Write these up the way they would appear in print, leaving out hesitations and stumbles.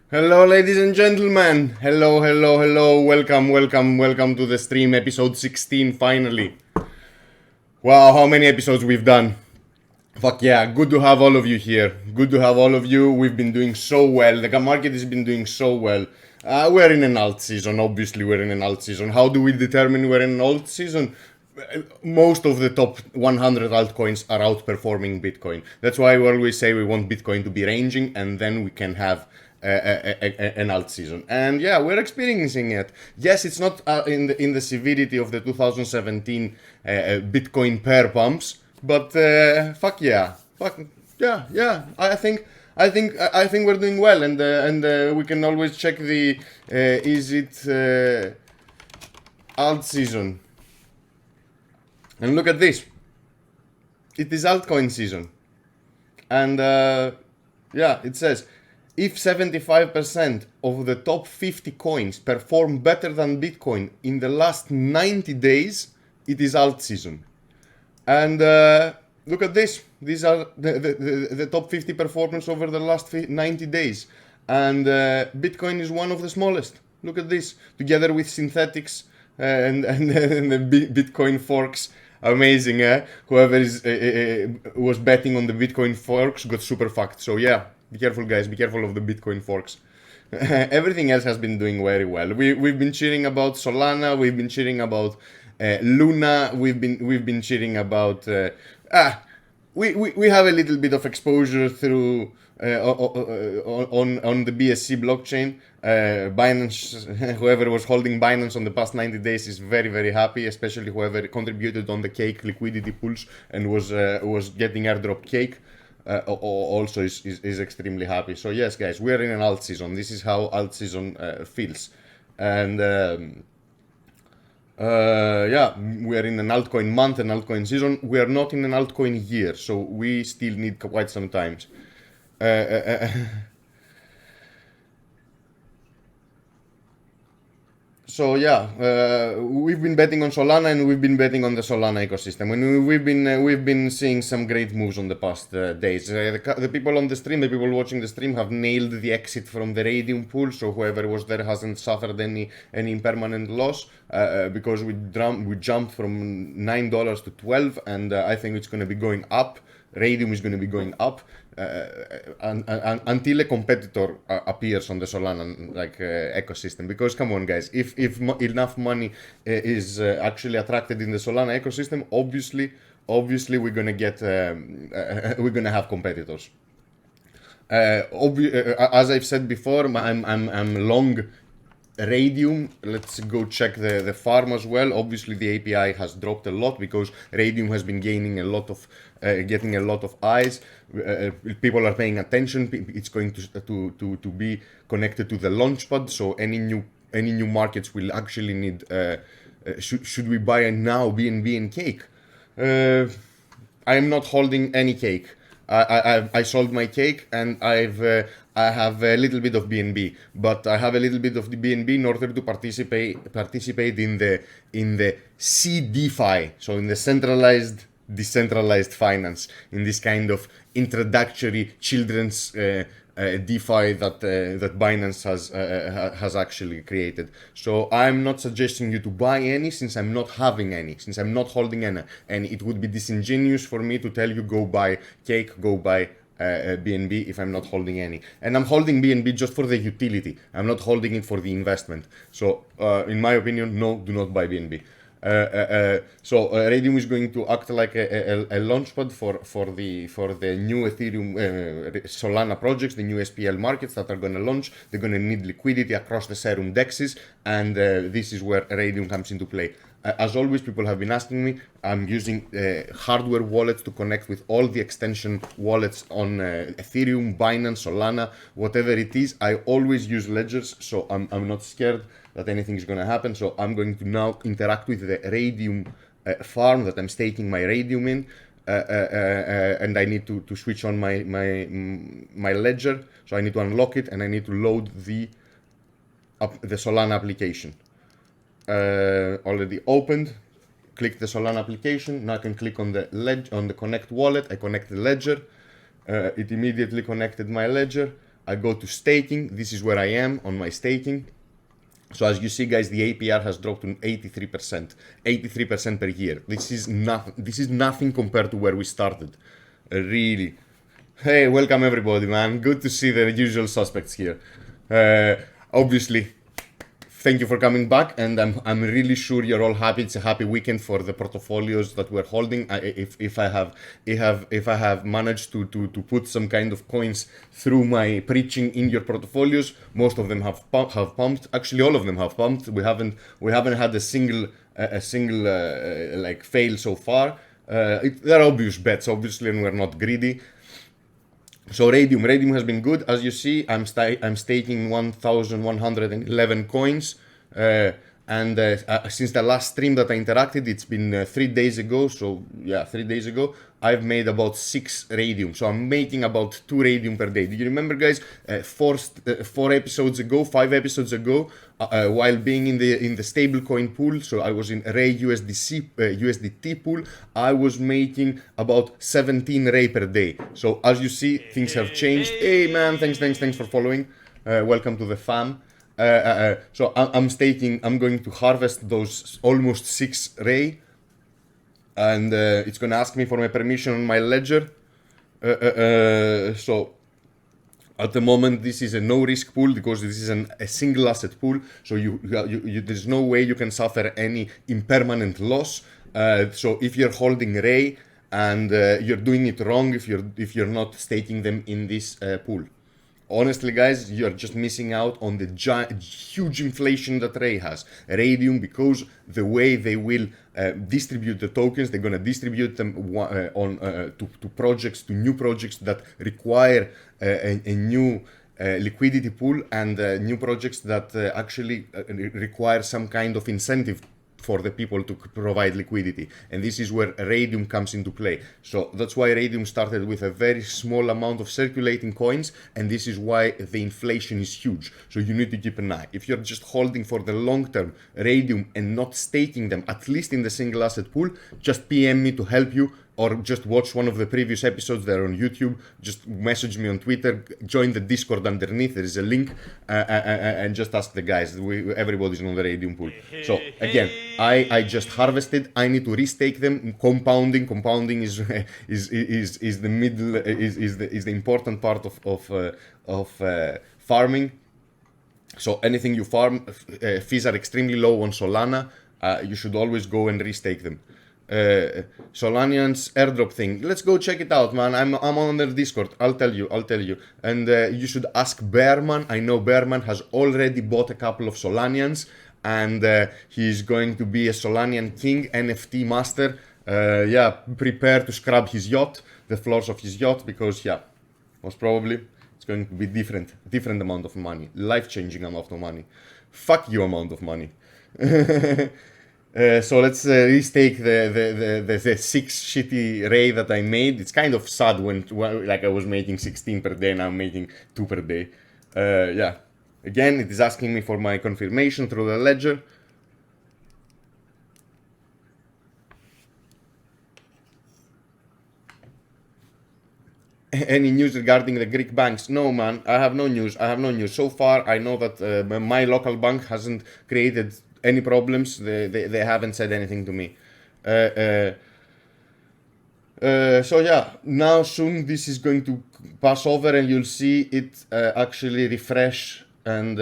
Hello, ladies and gentlemen. Hello, hello, hello. Welcome, welcome, welcome to the stream, episode 16, finally. Wow, how many episodes we've done. Fuck yeah, good to have all of you here. Good to have all of you. We've been doing so well. The market has been doing so well. We're in an alt season. Obviously, we're in an alt season. How do we determine we're in an alt season? Most of the top 100 altcoins are outperforming Bitcoin. That's why we always say we want Bitcoin to be ranging, and then we can have an alt season. And yeah, we're experiencing it. Yes, it's not in the severity of the 2017 Bitcoin pair pumps, but fuck yeah, fuck yeah. I think we're doing well, and we can always check the is it alt season. And look at this. It is altcoin season. And yeah, it says if 75% of the top 50 coins perform better than Bitcoin in the last 90 days, it is alt season. And look at this. These are the top 50 performance over the last 90 days. And Bitcoin is one of the smallest. Look at this. Together with synthetics and the Bitcoin forks. Amazing, eh? Whoever was betting on the Bitcoin forks got super fucked. So yeah, be careful, guys. Be careful of the Bitcoin forks. Everything else has been doing very well. We've been cheering about Solana. We've been cheering about Luna. We've been cheering about we have a little bit of exposure through on the BSC blockchain. Binance, whoever was holding Binance on the past 90 days is very, very happy, especially whoever contributed on the cake liquidity pools and was getting airdrop cake. Also is extremely happy. So yes, guys, we are in an alt season. This is how alt season feels, and yeah, we are in an altcoin month, an altcoin season. We are not in an altcoin year, so we still need quite some time. So yeah, we've been betting on Solana and we've been betting on the Solana ecosystem, and we've been seeing some great moves on the past days. The people on the stream, the people watching the stream, have nailed the exit from the Raydium pool. So whoever was there hasn't suffered any permanent loss because we jumped from $9 to 12, and I think it's going to be going up. Raydium is going to be going up until a competitor appears on the Solana ecosystem. Because come on, guys, if enough money is actually attracted in the Solana ecosystem, obviously we're gonna get we're gonna have competitors. As I've said before, I'm long Raydium. Let's go check the farm as well. Obviously the API has dropped a lot because Raydium has been gaining a lot of getting a lot of eyes. People are paying attention. It's going to be connected to the launchpad, so any new markets will actually need should we buy now BNB and cake? I am not holding any cake. I sold my cake, and I have a little bit of BNB, but I have a little bit of the BNB in order to participate in the CDFI, so in the decentralized finance, in this kind of introductory children's DeFi that Binance has actually created. So I'm not suggesting you to buy any, since I'm not having any, since I'm not holding any, and it would be disingenuous for me to tell you go buy cake, go buy BNB if I'm not holding any. And I'm holding BNB just for the utility. I'm not holding it for the investment. So in my opinion, no, do not buy BNB. So Raydium is going to act like a launchpad for the new Ethereum Solana projects, the new SPL markets that are going to launch. They're going to need liquidity across the Serum dexes, and this is where Raydium comes into play. As always, people have been asking me. I'm using hardware wallets to connect with all the extension wallets on Ethereum, Binance, Solana, whatever it is. I always use ledgers, so I'm not scared that anything is going to happen. So I'm going to now interact with the Raydium farm that I'm staking my Raydium in, and I need to switch on my ledger. So I need to unlock it, and I need to load the Solana application. Already opened. Click the Solana application. Now I can click on the connect wallet. I connect the ledger. It immediately connected my ledger. I go to staking. This is where I am on my staking. So as you see, guys, the APR has dropped to 83%, 83% per year. This is nothing compared to where we started. Really. Hey, welcome everybody, man. Good to see the usual suspects here. Obviously, thank you for coming back, and I'm really sure you're all happy. It's a happy weekend for the portfolios that we're holding. If I have managed to put some kind of coins through my preaching in your portfolios, most of them have pumped. Actually, all of them have pumped. We haven't had a single like fail so far. They're obvious bets, obviously, and we're not greedy. So Raydium has been good. As you see, I'm staking 1,111 coins, and since the last stream that I interacted, it's been 3 days ago. So yeah, 3 days ago, I've made about 6 Raydium. So I'm making about 2 Raydium per day. Do you remember, guys? 4 episodes ago, 5 episodes ago, while being in the stablecoin pool, so I was in Ray USDT pool, I was making about 17 Ray per day. So as you see, things have changed. Hey man, thanks for following. Welcome to the fam. So I'm going to harvest those almost 6 Ray, and it's gonna ask me for my permission on my ledger. So at the moment, this is a no-risk pool because this is a single asset pool. So there's no way you can suffer any impermanent loss. So if you're holding Ray and you're doing it wrong, if you're not staking them in this pool. Honestly, guys, you're just missing out on the huge inflation that Ray has. Raydium, because the way they will distribute the tokens, they're gonna distribute them to projects, to new projects that require a new liquidity pool, and new projects that actually require some kind of incentive for the people to provide liquidity. And this is where Raydium comes into play. So that's why Raydium started with a very small amount of circulating coins, and this is why the inflation is huge. So you need to keep an eye. If you're just holding for the long term Raydium and not staking them, at least in the single asset pool, just PM me to help you, or just watch one of the previous episodes. They're on YouTube. Just message me on Twitter, join the Discord underneath, there is a link, and just ask the guys. Everybody's on the Raydium pool. So again, I just harvested. I need to restake them. Compounding is the middle, is the important part of farming. So anything you farm, fees are extremely low on Solana. You should always go and restake them. Solanian's airdrop thing. Let's go check it out, man. I'm on their Discord. I'll tell you. And you should ask Bearman. I know Bearman has already bought a couple of Solanians, and he's going to be a Solanian king, NFT master. Yeah, prepare to scrub his yacht, the floors of his yacht, because yeah, most probably it's going to be different amount of money, life-changing amount of money. Fuck you amount of money. So let's restake the 6 shitty Ray that I made. It's kind of sad when like I was making 16 per day, now I'm making 2 per day. Yeah. Again, it is asking me for my confirmation through the ledger. Any news regarding the Greek banks? No, man, I have no news. So far, I know that my local bank hasn't created any problems. They haven't said anything to me. So yeah, now soon this is going to pass over and you'll see it actually refresh. And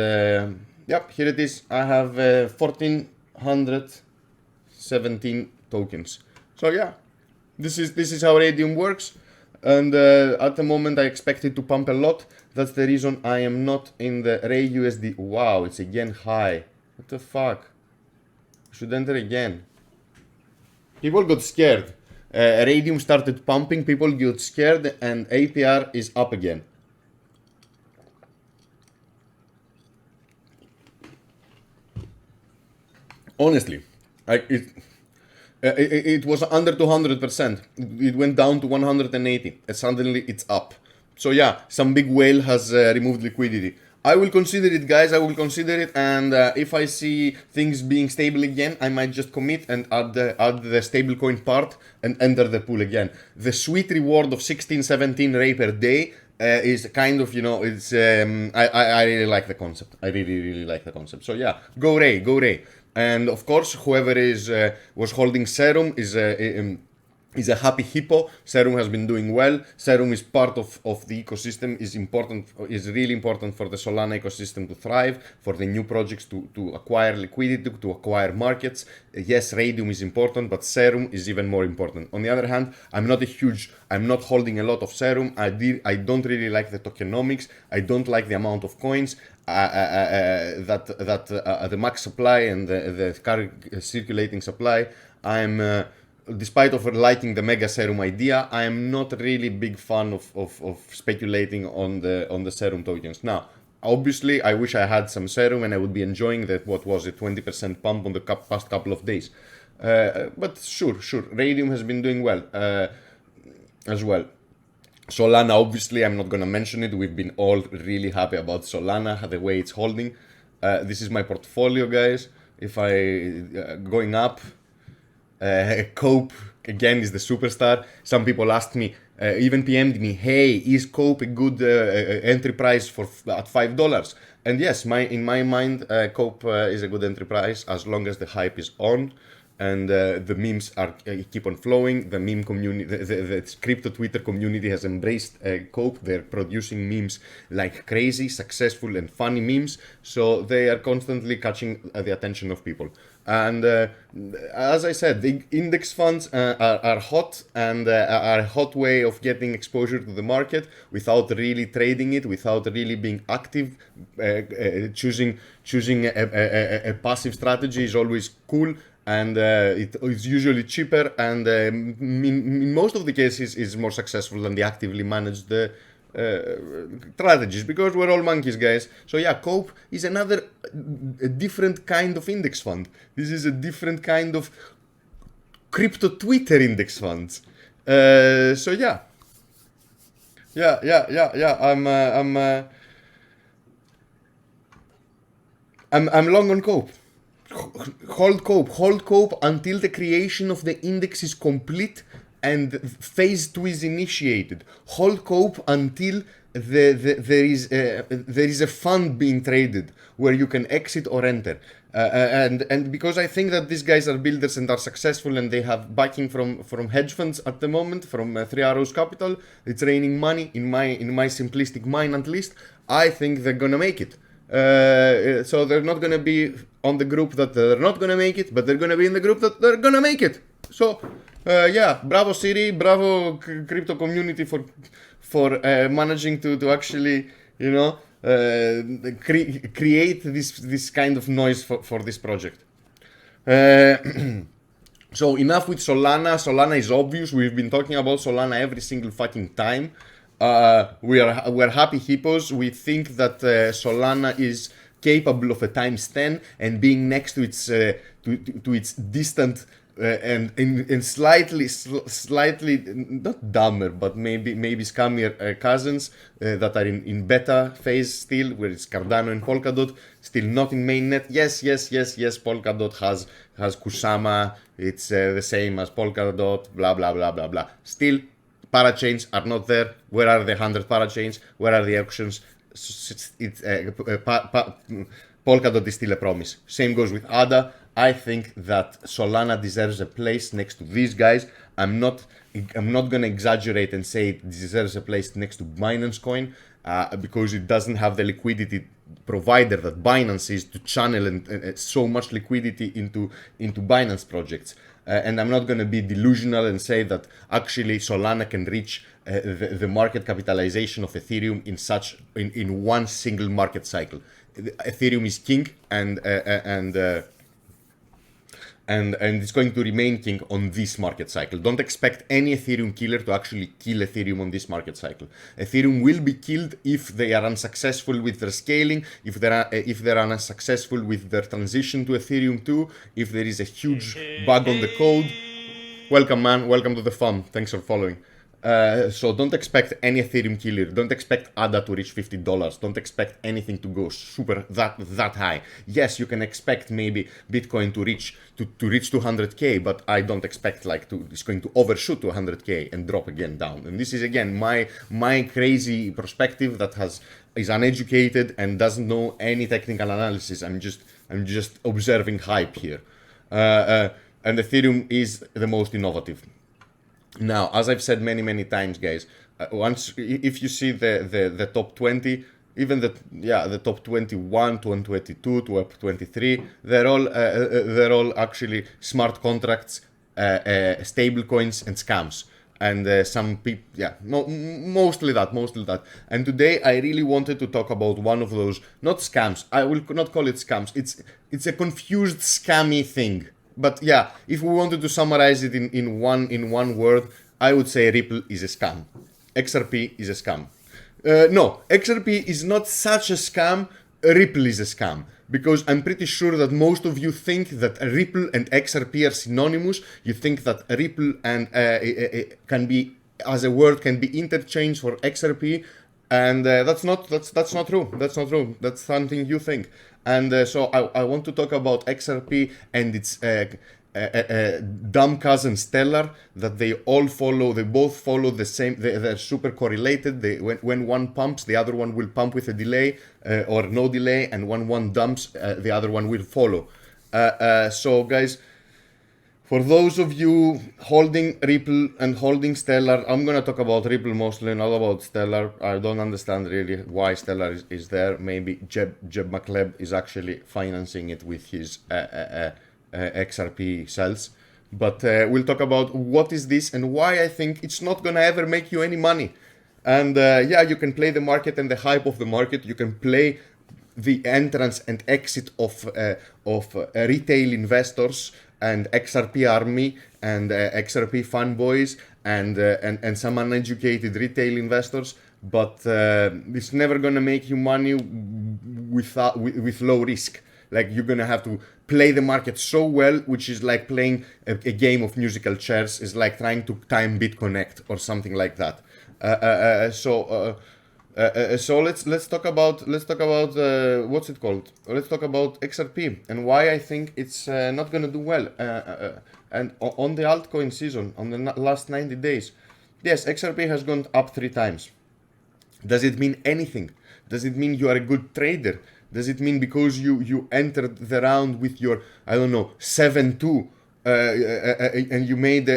yep, here it is. I have 1,417 tokens. So yeah, this is how Raydium works. And at the moment I expect it to pump a lot. That's the reason I am not in the Ray USD. Wow, it's again high. What the fuck? Should enter again. People got scared. Raydium started pumping, people got scared, and APR is up again. Honestly, it was under 200%. It went down to 180, and suddenly it's up. So yeah, some big whale has removed liquidity. I will consider it, guys. I will consider it, and if I see things being stable again, I might just commit and add the stablecoin part and enter the pool again. The sweet reward of 16-17 Ray per day is kind of, you know, it's I really like the concept. I really like the concept. So yeah, go Ray, go Ray. And of course, whoever is was holding Serum is a happy hippo. Serum has been doing well. Serum is part of the ecosystem, is important, is really important for the Solana ecosystem to thrive, for the new projects to acquire liquidity, to acquire markets. Yes, Raydium is important, but Serum is even more important. On the other hand, I'm not holding a lot of Serum. I don't really like the tokenomics. I don't like the amount of coins. The max supply and the current circulating supply. Despite of liking the Mega Serum idea, I am not really big fan of speculating on the Serum tokens. Now, obviously, I wish I had some Serum and I would be enjoying that, what was it, 20% pump on the past couple of days. But sure, Raydium has been doing well as well. Solana, obviously, I'm not gonna mention it. We've been all really happy about Solana, the way it's holding. This is my portfolio, guys. If going up, Cope again is the superstar. Some people asked me, even PM'd me, hey, is Cope a good entry price at $5? And yes, in my mind, Cope is a good entry price as long as the hype is on. And the memes keep on flowing. The meme community, the crypto Twitter community has embraced Cope. They're producing memes like crazy, successful and funny memes. So they are constantly catching the attention of people. And as I said, the index funds are hot and are a hot way of getting exposure to the market without really trading it, without really being active. Choosing a passive strategy is always cool. And it's usually cheaper, and in most of the cases is more successful than the actively managed strategies, because we're all monkeys, guys. So yeah, Cope is a different kind of index fund. This is a different kind of crypto Twitter index funds. So yeah. I'm long on Cope. Hold Cope until the creation of the index is complete and phase 2 is initiated. Hold Cope until there is a fund being traded where you can exit or enter. And because I think that these guys are builders and are successful and they have backing from hedge funds at the moment, from Three Arrows Capital, it's raining money in my simplistic mind at least. I think they're gonna make it. So they're not gonna be on the group that they're not gonna make it, but they're gonna be in the group that they're gonna make it. So yeah, bravo City, bravo crypto community for managing to actually, you know, create this kind of noise for this project. So enough with Solana. Solana is obvious. We've been talking about Solana every single fucking time. We're happy hippos. We think that Solana is capable of a times 10 and being next to its distant and slightly not dumber, but maybe scammier cousins that are in beta phase still, where it's Cardano and Polkadot, still not in mainnet. Yes, Polkadot has Kusama. It's the same as Polkadot. Blah blah blah blah blah. Still, parachains are not there. Where are the 100 parachains? Where are the auctions? Polkadot is still a promise. Same goes with ADA. I think that Solana deserves a place next to these guys. I'm not gonna exaggerate and say it deserves a place next to Binance Coin because it doesn't have the liquidity provider that Binance is to channel and so much liquidity into Binance projects. And I'm not going to be delusional and say that actually Solana can reach the market capitalization of Ethereum in one single market cycle. Ethereum is king, and it's going to remain king on this market cycle. Don't expect any Ethereum killer to actually kill Ethereum on this market cycle. Ethereum will be killed if they are unsuccessful with their scaling, if they're unsuccessful with their transition to Ethereum 2, if there is a huge bug on the code. Welcome, man. Welcome to the fun. Thanks for following. So don't expect any Ethereum killer. Don't expect ADA to reach $50. Don't expect anything to go super that high. Yes, you can expect maybe Bitcoin to reach 200k, but I don't expect like it's going to overshoot to 100k and drop again down. And this is again my crazy perspective that is uneducated and doesn't know any technical analysis. I'm just observing hype here. And Ethereum is the most innovative. Now, as I've said many times, guys, if you see the top 20, even the top 21, 22, to 23, they're all actually smart contracts, stable coins, and scams. And some people, mostly that. And today I really wanted to talk about one of those, not scams. I will not call it scams. It's a confused scammy thing. But yeah, if we wanted to summarize it in one word, I would say Ripple is a scam. XRP is a scam. No, XRP is not such a scam. Ripple is a scam. Because I'm pretty sure that most of you think that Ripple and XRP are synonymous. You think that Ripple and can be, as a word, can be interchanged for XRP, and that's not true. That's not true. That's something you think. And so I want to talk about XRP and its dumb cousin Stellar, that they both follow the same, they're super correlated. When one pumps, the other one will pump with a delay or no delay, and when one dumps, the other one will follow. So guys, for those of you holding Ripple and holding Stellar, I'm gonna talk about Ripple mostly, not about Stellar. I don't understand really why Stellar is there. Maybe Jeb McLeod is actually financing it with his XRP cells. But we'll talk about what is this and why I think it's not gonna ever make you any money. And you can play the market and the hype of the market. You can play the entrance and exit of retail investors and XRP army and XRP fanboys and some uneducated retail investors, but it's never gonna make you money with low risk. Like, you're gonna have to play the market so well, which is like playing a game of musical chairs. Is like trying to time BitConnect or something like that. So let's talk about what's it called? Let's talk about XRP and why I think it's not gonna do well. And on the altcoin season, on the last 90 days, yes, XRP has gone up 3 times. Does it mean anything? Does it mean you are a good trader? Does it mean because you entered the round with your, I don't know, 7-2 and you made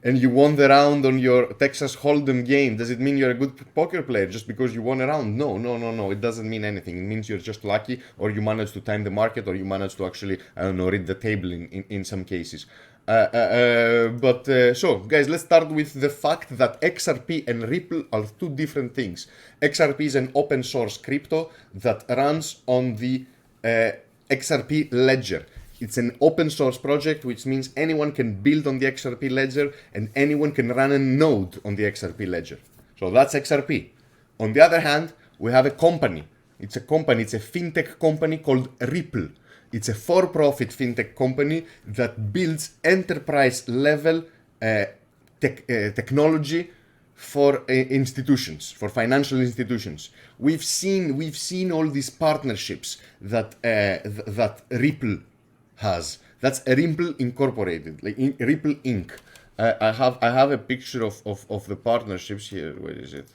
and you won the round on your Texas Hold'em game? Does it mean you're a good poker player just because you won a round? No. It doesn't mean anything. It means you're just lucky, or you managed to time the market, or you managed to actually, I don't know, read the table in some cases. So guys, let's start with the fact that XRP and Ripple are 2 different things. XRP is an open source crypto that runs on the XRP ledger. It's an open source project, which means anyone can build on the XRP ledger and anyone can run a node on the XRP ledger. So that's XRP. On the other hand, we have a company. It's a fintech company called Ripple. It's a for-profit fintech company that builds enterprise-level technology for institutions, for financial institutions. We've seen all these partnerships that Ripple has. That's Ripple Incorporated, like Ripple Inc. I have a picture of the partnerships here. Where is it?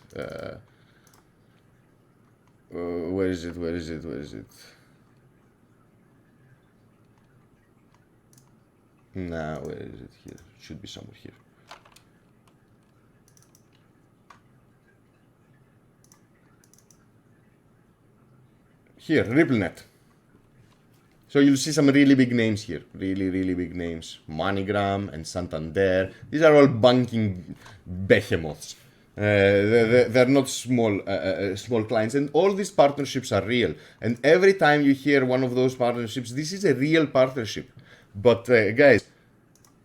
Where is it? Nah, where is it? Here. It should be somewhere here. Here, RippleNet. So you'll see some really big names here. Really big names. MoneyGram and Santander. These are all banking behemoths. They're not small clients. And all these partnerships are real. And every time you hear one of those partnerships, this is a real partnership. But guys,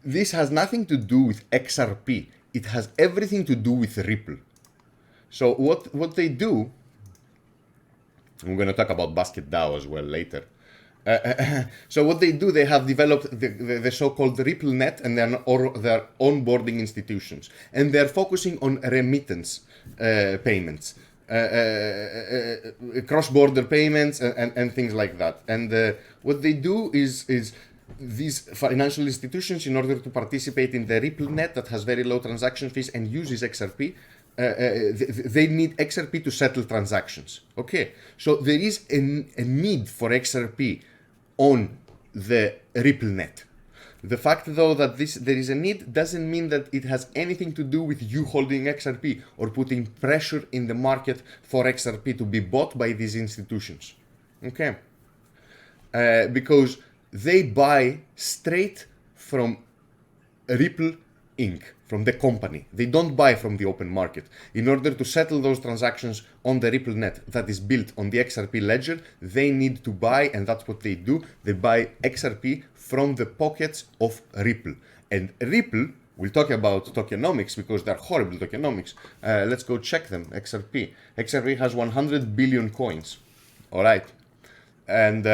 this has nothing to do with XRP. It has everything to do with Ripple. So what they do, I'm going to talk about BASK DAO as well later. So what they do, they have developed the so-called RippleNet, and they're onboarding institutions, and they're focusing on remittance payments, cross-border payments, and things like that. And what they do is these financial institutions, in order to participate in the RippleNet that has very low transaction fees and uses XRP, they need XRP to settle transactions. Okay, so there is a need for XRP on the RippleNet. The fact, though, that there is a need doesn't mean that it has anything to do with you holding XRP or putting pressure in the market for XRP to be bought by these institutions. Okay, because they buy straight from Ripple Inc., from the company. They don't buy from the open market. In order to settle those transactions on the RippleNet that is built on the XRP ledger, they need to buy, and that's what they do. They buy XRP from the pockets of Ripple. And Ripple, we'll talk about tokenomics because they're horrible tokenomics. Let's go check them. XRP. XRP has 100 billion coins. All right. And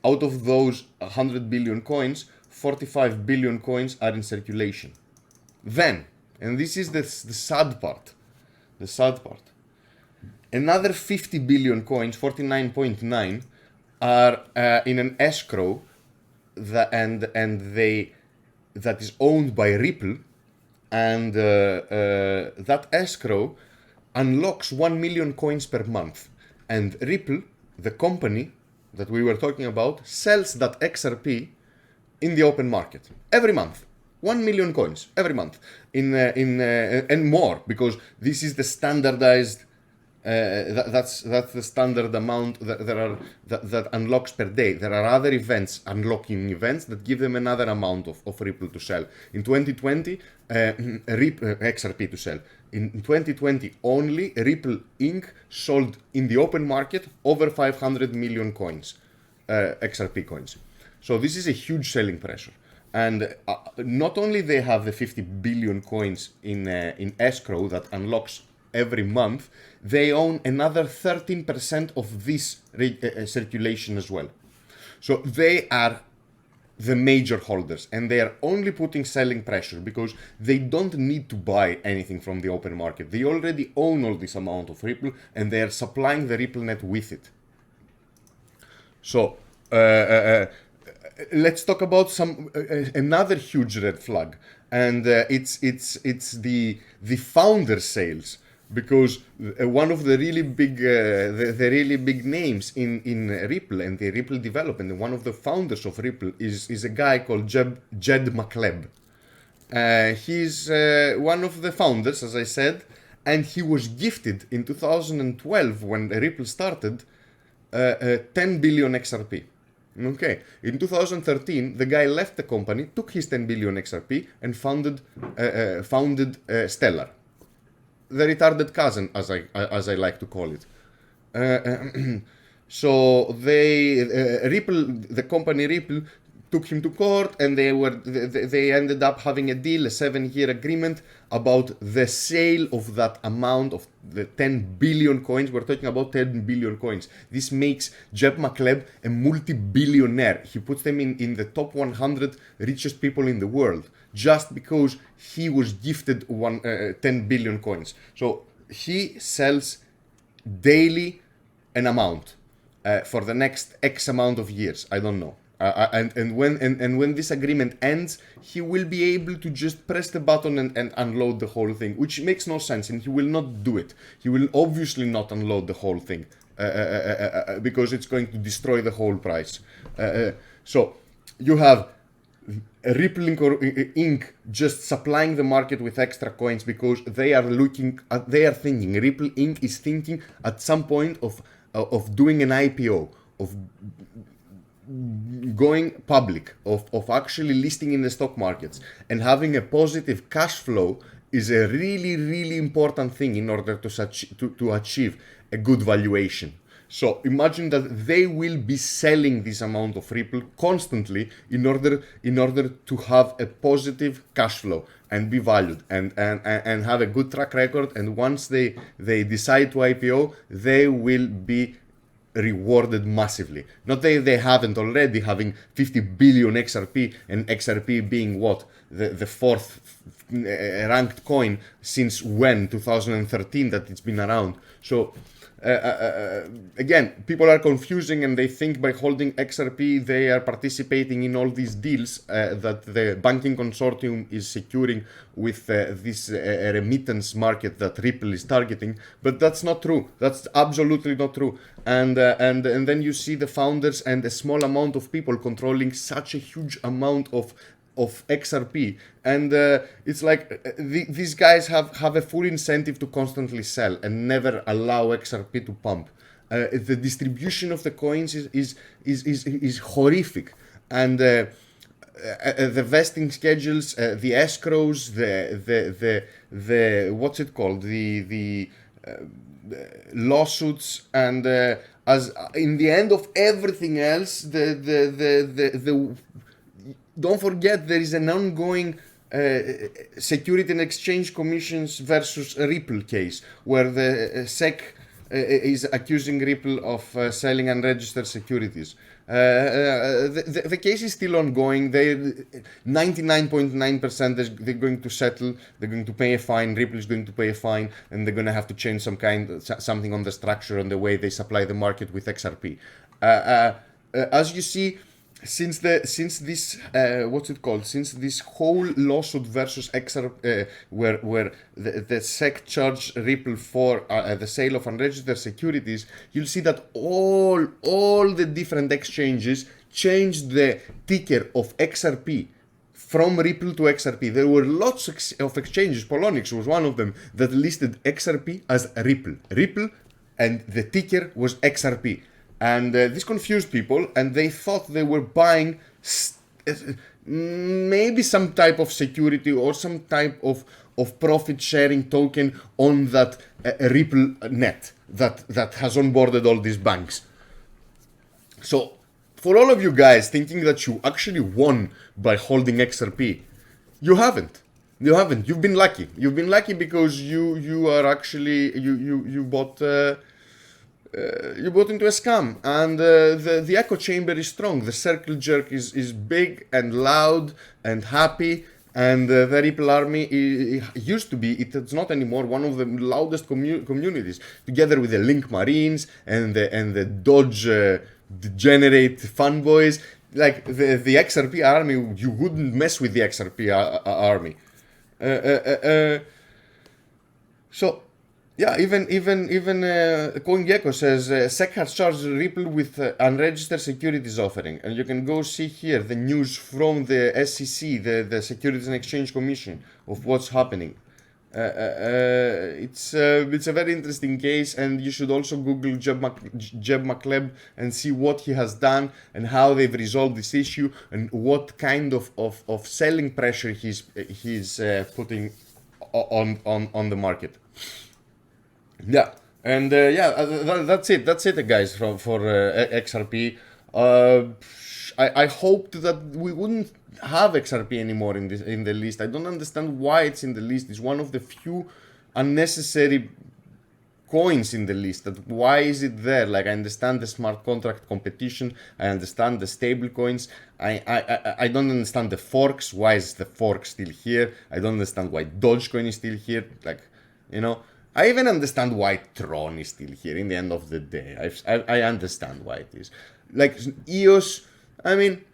out of those 100 billion coins, 45 billion coins are in circulation. Then, and this is the sad part, another 50 billion coins, 49.9, are in an escrow that is owned by Ripple, and that escrow unlocks 1 million coins per month. And Ripple, the company that we were talking about, sells that XRP in the open market every month. 1 million coins every month, and more, because this is the standardized. That's the standard amount that unlocks per day. There are other events, unlocking events, that give them another amount of Ripple to sell. In 2020, XRP to sell. In 2020 only, Ripple Inc. sold in the open market over 500 million coins, XRP coins. So this is a huge selling pressure. And not only they have the 50 billion coins in escrow that unlocks every month, they own another 13% of this circulation as well. So they are the major holders, and they are only putting selling pressure because they don't need to buy anything from the open market. They already own all this amount of Ripple, and they are supplying the RippleNet with it. So let's talk about another huge red flag, and it's the founder sales, because one of the really big the really big names in Ripple and the Ripple development, and one of the founders of Ripple is a guy called Jed McCleb. He's one of the founders, as I said, and he was gifted in 2012 when Ripple started 10 billion XRP. Okay, in 2013, the guy left the company, took his 10 billion XRP, and founded Stellar, the retarded cousin, as I like to call it. So Ripple, the company Ripple, took him to court, and they ended up having a deal, a 7-year agreement about the sale of that amount of the 10 billion coins. We're talking about 10 billion coins. This makes Jed McCleb a multi-billionaire. He puts them in the top 100 richest people in the world just because he was gifted 10 billion coins. So he sells daily an amount for the next X amount of years. I don't know. And when this agreement ends, he will be able to just press the button and unload the whole thing, which makes no sense, and he will not do it. He will obviously not unload the whole thing because it's going to destroy the whole price. So you have Ripple Inc. just supplying the market with extra coins because they are thinking. Ripple Inc. is thinking at some point of doing an IPO, of going public, of actually listing in the stock markets, and having a positive cash flow is a really, really important thing in order to achieve a good valuation. So imagine that they will be selling this amount of Ripple constantly in order to have a positive cash flow and be valued and have a good track record. And once they decide to IPO, they will be rewarded massively. Not that they haven't already, having 50 billion XRP, and XRP being what? The fourth ranked coin since when? 2013 that it's been around. So again, people are confusing, and they think by holding XRP they are participating in all these deals that the banking consortium is securing with this remittance market that Ripple is targeting. But that's not true. That's absolutely not true. And then you see the founders and a small amount of people controlling such a huge amount of XRP, and it's like these guys have a full incentive to constantly sell and never allow XRP to pump. The distribution of the coins is horrific, and the vesting schedules, the escrows, the what's it called, the lawsuits, and as in the end of everything else, the don't forget there is an ongoing Security and Exchange Commissions versus Ripple case, where the SEC is accusing Ripple of selling unregistered securities. The case is still ongoing. They 99.9% they're going to settle. They're going to pay a fine. Ripple is going to pay a fine, and they're going to have to change something on the structure and the way they supply the market with XRP. As you see, since this whole lawsuit versus XRP, where the SEC charged Ripple for the sale of unregistered securities, you'll see that all the different exchanges changed the ticker of XRP from Ripple to XRP. There were lots of exchanges. Pundi-x was one of them that listed XRP as Ripple, and the ticker was XRP. And this confused people, and they thought they were buying maybe some type of security or some type of profit-sharing token on that Ripple net that has onboarded all these banks. So, for all of you guys thinking that you actually won by holding XRP, you haven't. You've been lucky. You've been lucky because you are actually you bought. You bought into a scam, and the echo chamber is strong. The circle jerk is big and loud and happy, and the Ripple army used to be, it's not anymore, one of the loudest communities, together with the Link Marines and the Dodge degenerate fanboys. Like the XRP army, you wouldn't mess with the XRP army. So. Yeah, even CoinGecko says SEC has charged Ripple with unregistered securities offering, and you can go see here the news from the SEC, the Securities and Exchange Commission, of what's happening. It's a very interesting case, and you should also Google Jeb McCleb and see what he has done and how they've resolved this issue and what kind of selling pressure he's putting on the market. Yeah, and that's it, guys, for XRP. I hoped that we wouldn't have XRP anymore in the list. I don't understand why it's in the list. It's one of the few unnecessary coins in the list. Why is it there? Like, I understand the smart contract competition. I understand the stable coins. I don't understand the forks. Why is the fork still here? I don't understand why Dogecoin is still here. Like, you know. I even understand why Tron is still here in the end of the day. I understand why it is. Like EOS, I mean,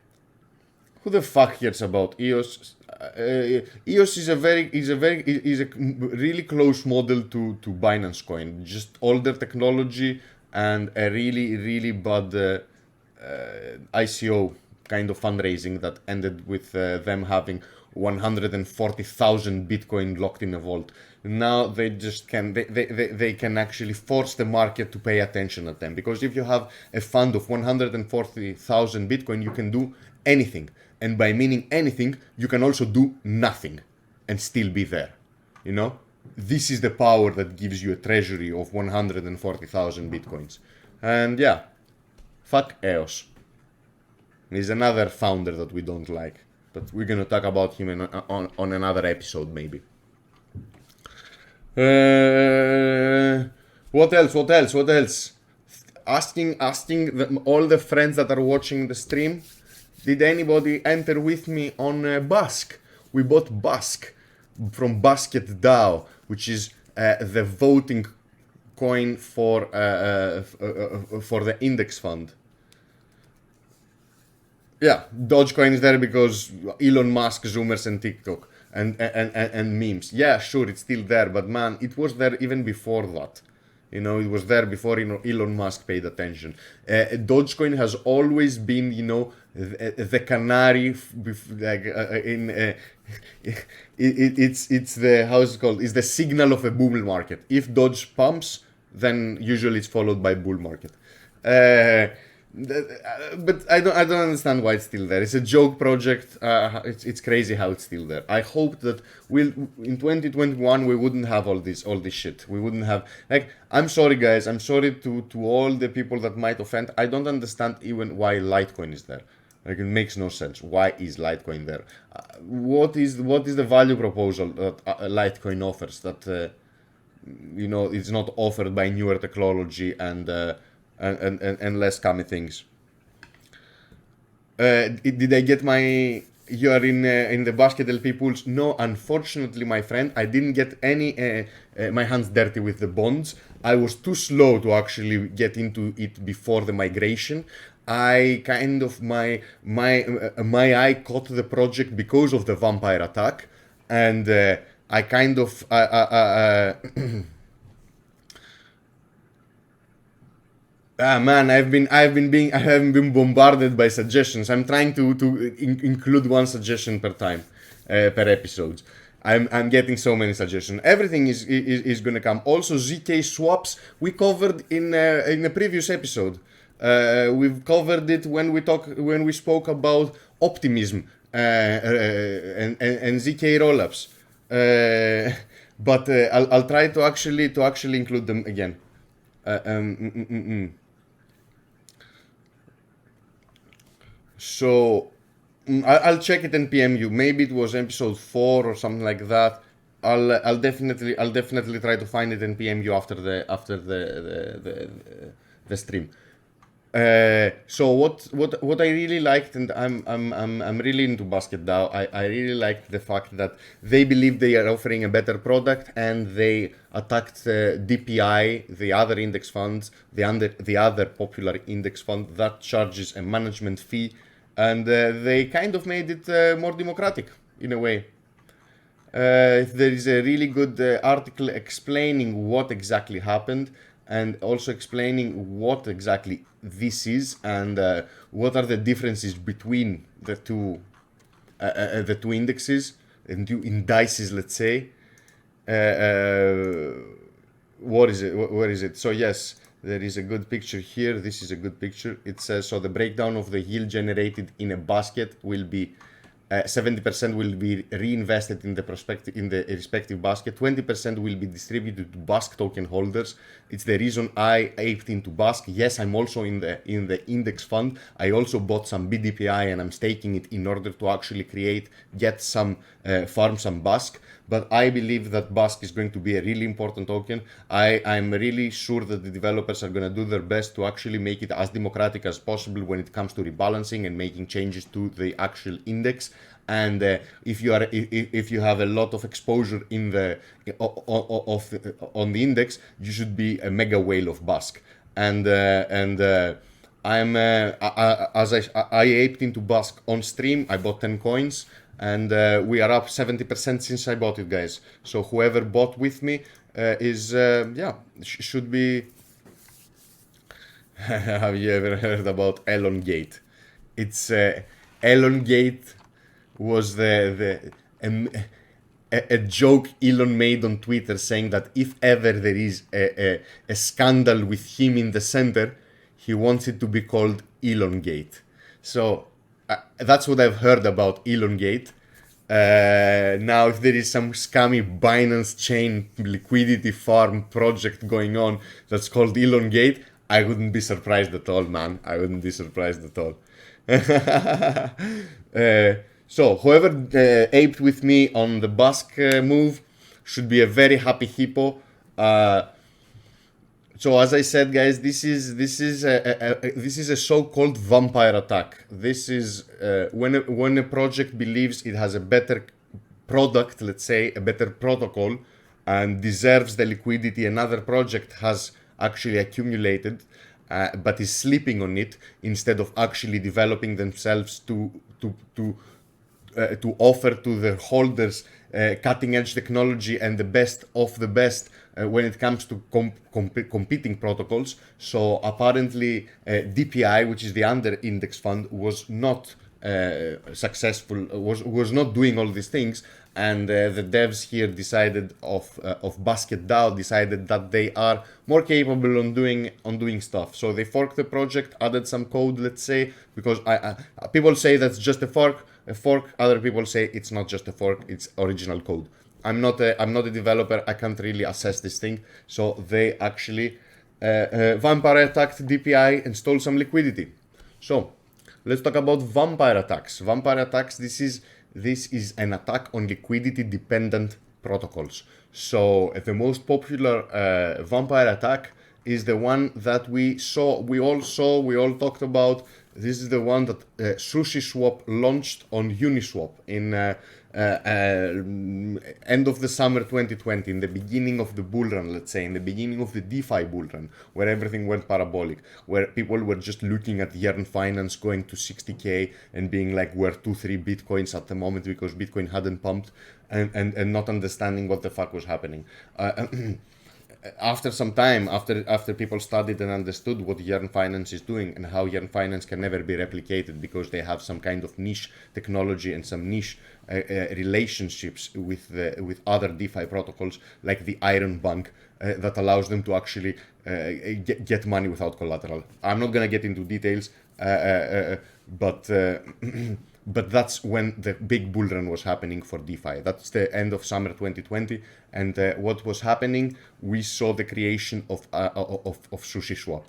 who the fuck cares about EOS? EOS is a really close model to Binance Coin. Just older technology and a really bad ICO kind of fundraising that ended with them having 140,000 Bitcoin locked in a vault. Now they just they can actually force the market to pay attention at them, because if you have a fund of 140,000 Bitcoin, you can do anything, and by meaning anything, you can also do nothing and still be there. You know, this is the power that gives you a treasury of 140,000 Bitcoins. And yeah, fuck EOS. He's another founder that we don't like, but we're gonna talk about him on another episode maybe. What else? asking all the friends that are watching the stream, did anybody enter with me on BASK? We bought BASK from Basket DAO, which is the voting coin for the index fund. Yeah, Dogecoin is there because Elon Musk, Zoomers, and TikTok and memes. Yeah, sure, it's still there, but man, it was there even before that. You know, it was there before Elon Musk paid attention. Dogecoin has always been, you know, the canary, it's the, how's it called? It's the signal of a bull market. If Doge pumps, then usually it's followed by bull market. But I don't understand why it's still there. It's a joke project. It's crazy how it's still there. I hope that in 2021 we wouldn't have all this shit. We wouldn't have, like, I'm sorry guys. I'm sorry to all the people that might offend. I don't understand even why Litecoin is there. Like, it makes no sense. Why is Litecoin there? What is the value proposal that Litecoin offers that you know, it's not offered by newer technology and less scammy things? Did I get my? You are in the basket LP pools? No, unfortunately, my friend, I didn't get any my hands dirty with the bonds. I was too slow to actually get into it before the migration. I kind of my eye caught the project because of the vampire attack, and I kind of man, I haven't been bombarded by suggestions. I'm trying to include one suggestion per time, per episode. I'm getting so many suggestions. Everything is gonna come. Also, ZK swaps we covered in a previous episode. We've covered it when we spoke about optimism and ZK rollups. But I'll try to actually include them again. So I'll check it and PM you. Maybe it was episode 4 or something like that. I'll definitely try to find it and PM you after the stream. So what I really liked, and I'm really into Basket DAO. I really liked the fact that they believe they are offering a better product, and they attacked DPI, the other index funds, the other popular index fund that charges a management fee, and they kind of made it more democratic in a way. There is a really good article explaining what exactly happened, and also explaining what exactly this is, and what are the differences between the two indexes and two indices, let's say. What is it? Where is it? So yes, there is a good picture here. This is a good picture. It says, so the breakdown of the yield generated in a basket will be 70% will be reinvested in the respective basket. 20% will be distributed to BASK token holders. It's the reason I aped into BASK. Yes, I'm also in the index fund. I also bought some BDPI and I'm staking it in order to actually farm some BASK. But I believe that BASK is going to be a really important token. I'm really sure that the developers are going to do their best to actually make it as democratic as possible when it comes to rebalancing and making changes to the actual index. And if you have a lot of exposure in on the index, you should be a mega whale of BASK. And I aped into BASK on stream. I bought 10 coins. And we are up 70% since I bought it, guys. So whoever bought with me should be. Have you ever heard about Elon Gate? It's Elon Gate was a joke Elon made on Twitter, saying that if ever there is a scandal with him in the center, he wants it to be called Elon Gate. So that's what I've heard about Elon Gate. Now, if there is some scammy Binance chain liquidity farm project going on that's called Elon Gate, I wouldn't be surprised at all, man. I wouldn't be surprised at all. So, whoever aped with me on the BASK move should be a very happy hippo. So as I said, guys, this is a so-called vampire attack. This is when a project believes it has a better product, let's say, a better protocol, and deserves the liquidity another project has actually accumulated, but is sleeping on it instead of actually developing themselves to offer to their holders cutting edge technology and the best of the best when it comes to competing protocols. So apparently DPI, which is the under index fund, was not successful, was not doing all these things, and the devs here decided of Basket DAO decided that they are more capable on doing stuff. So they forked the project, added some code, let's say, because people say that's just a fork. Other people say it's not just a fork, it's original code. I'm not a developer, I can't really assess this thing. So they actually vampire attacked DPI and stole some liquidity. So let's talk about vampire attacks. Vampire attacks, this is an attack on liquidity dependent protocols. So the most popular vampire attack is the one that we all talked about. This is the one that Sushiswap launched on Uniswap in end of the summer 2020, in the beginning of the bull run, let's say, in the beginning of the DeFi bull run, where everything went parabolic, where people were just looking at Yearn Finance going to 60K and being like, we're 2-3 Bitcoins at the moment because Bitcoin hadn't pumped, and not understanding what the fuck was happening. After some time, after people studied and understood what Yearn Finance is doing and how Yearn Finance can never be replicated because they have some kind of niche technology and some niche relationships with other DeFi protocols like the Iron Bank that allows them to actually get money without collateral. I'm not gonna get into details, but but that's when the big bull run was happening for DeFi. That's the end of summer 2020, and what was happening, we saw the creation of Sushiswap.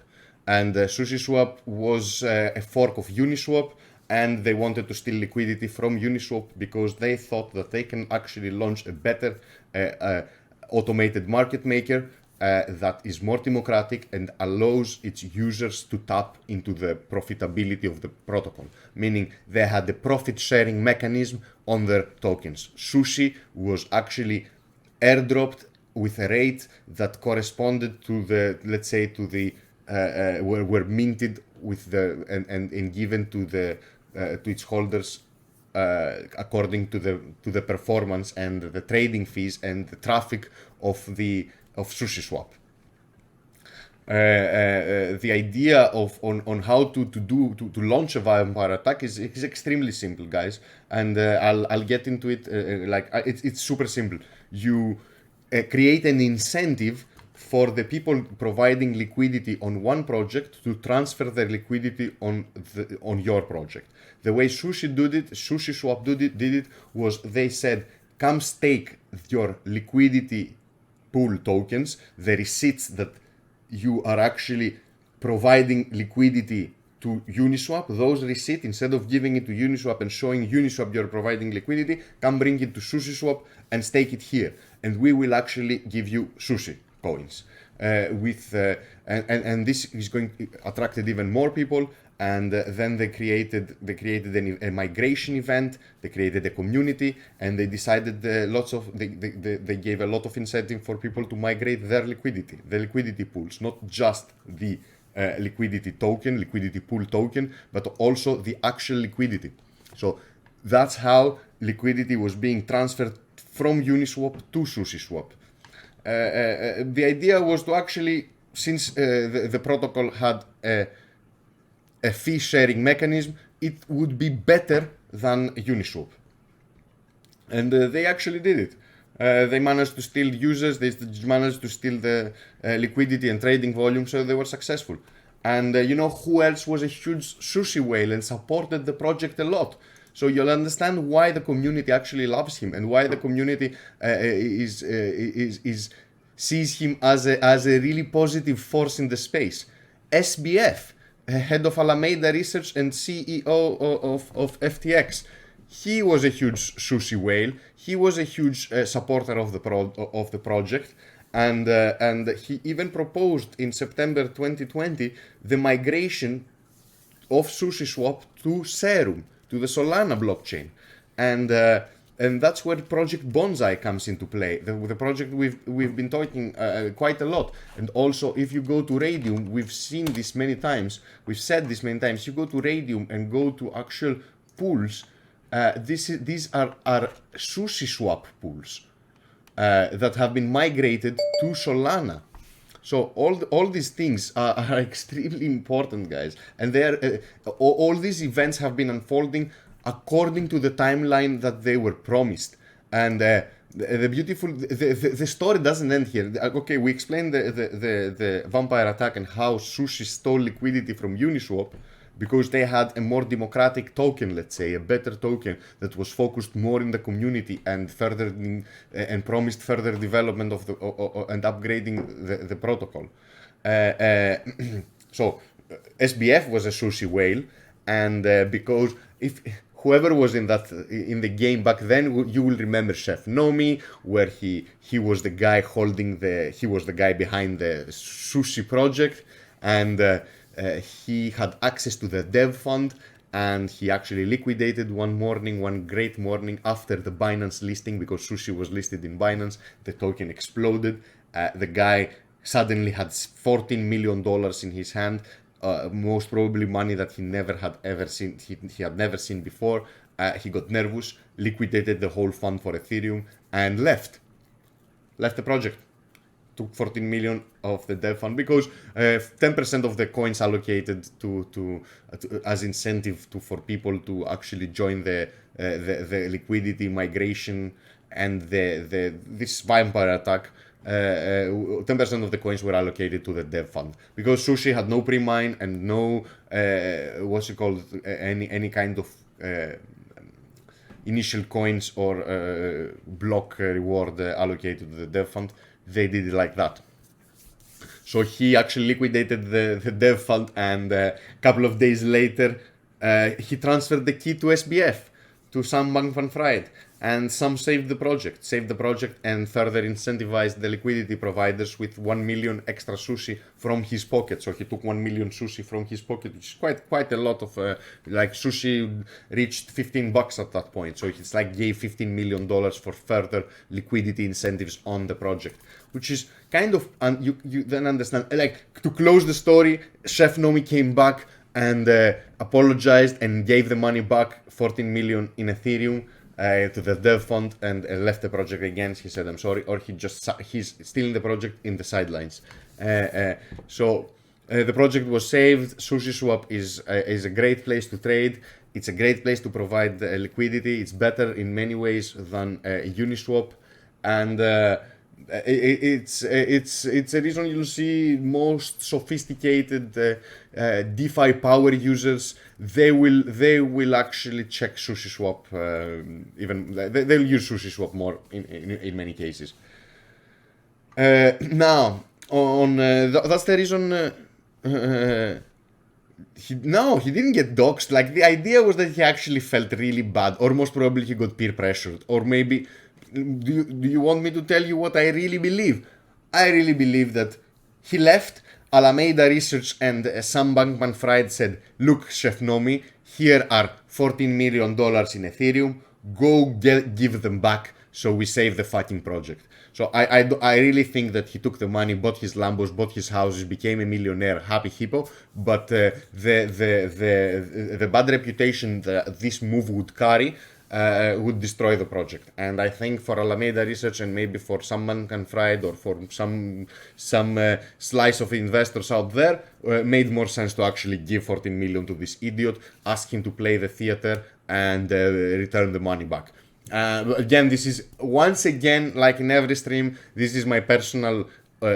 And Sushiswap was a fork of Uniswap, and they wanted to steal liquidity from Uniswap because they thought that they can actually launch a better automated market maker that is more democratic and allows its users to tap into the profitability of the protocol. Meaning they had a profit sharing mechanism on their tokens. Sushi was actually airdropped with a rate that corresponded to the, let's say, to the were minted with the and given to the to its holders according to the performance and the trading fees and the traffic of Sushiswap. The idea on how to launch a vampire attack is extremely simple, guys, and I'll get into it. It's super simple. You create an incentive for the people providing liquidity on one project to transfer their liquidity on your project. The way Sushiswap did it was they said, come stake your liquidity pool tokens, the receipts that you are actually providing liquidity to Uniswap, those receipts, instead of giving it to Uniswap and showing Uniswap you're providing liquidity, come bring it to Sushiswap and stake it here, and we will actually give you sushi coins. And this is going to attract even more people. And then they created a migration event. They created a community, and they decided they gave a lot of incentive for people to migrate their liquidity, the liquidity pools, not just the liquidity pool token, but also the actual liquidity. So that's how liquidity was being transferred from Uniswap to Sushiswap. The idea was to actually, since the protocol had a fee sharing mechanism, it would be better than Uniswap. And they actually did it. They managed to steal users, they managed to steal the liquidity and trading volume, so they were successful. And you know who else was a huge sushi whale and supported the project a lot? So you'll understand why the community actually loves him and why the community sees him as a really positive force in the space. SBF, head of Alameda Research and CEO of FTX. He was a huge sushi whale. He was a huge supporter of the project, and he even proposed in September 2020 the migration of Sushiswap to Serum, to the Solana blockchain, and that's where Project Bonsai comes into play. The project we've been talking quite a lot, and also if you go to Raydium, we've seen this many times. We've said this many times. You go to Raydium and go to actual pools. These are Sushiswap pools that have been migrated to Solana. So all these things are extremely important, guys, and they are all these events have been unfolding according to the timeline that they were promised. And the beautiful the story doesn't end here. Okay, we explained the vampire attack and how Sushi stole liquidity from Uniswap because they had a more democratic token, let's say, a better token that was focused more in the community and further and promised further development of the and upgrading the protocol. So SBF was a Sushi whale, and because if whoever was in the game back then, you will remember Chef Nomi, where he was the guy he was the guy behind the Sushi project, and he had access to the dev fund, and he actually liquidated one great morning after the Binance listing, because Sushi was listed in Binance. The token exploded. The guy suddenly had $14 million in his hand, most probably money that he never had ever seen. He had never seen before. He got nervous, liquidated the whole fund for Ethereum, and left the project. Took 14 million of the dev fund because 10% of the coins allocated to as incentive for people to actually join the liquidity migration and this vampire attack. 10% of the coins were allocated to the dev fund because Sushi had no pre-mine and no any kind of initial coins or block reward allocated to the dev fund. They did it like that. So he actually liquidated the dev fund, and a couple of days later he transferred the key to SBF, to Sam Bankman-Fried, and Sam saved the project and further incentivized the liquidity providers with 1 million extra Sushi from his pocket. So he took 1 million Sushi from his pocket, which is quite a lot of like Sushi reached $15 at that point. So it's like gave $15 million for further liquidity incentives on the project, which is kind of, and you then understand, like, to close the story, Chef Nomi came back and apologized and gave the money back, 14 million in Ethereum, to the dev fund, and left the project again. He said, I'm sorry, or he's still in the project in the sidelines. So the project was saved. Sushiswap is a great place to trade. It's a great place to provide liquidity. It's better in many ways than Uniswap, and it's a reason you'll see most sophisticated DeFi power users. They will actually check Sushiswap. Even they'll use Sushiswap more in many cases. Now that's the reason. He didn't get doxxed. Like, the idea was that he actually felt really bad, or most probably he got peer pressured, or maybe. Do you want me to tell you what I really believe? I really believe that he left. Alameda Research and Sam Bankman-Fried said, look, Chef Nomi, here are $14 million in Ethereum. Go give them back so we save the fucking project. So I really think that he took the money, bought his Lambos, bought his houses, became a millionaire, happy hippo. But the bad reputation that this move would carry would destroy the project. And I think for Alameda Research and maybe for some Bankman-Fried or for some slice of investors out there, made more sense to actually give 14 million to this idiot, ask him to play the theater, and return the money back. Again, this is, once again, like in every stream, this is my personal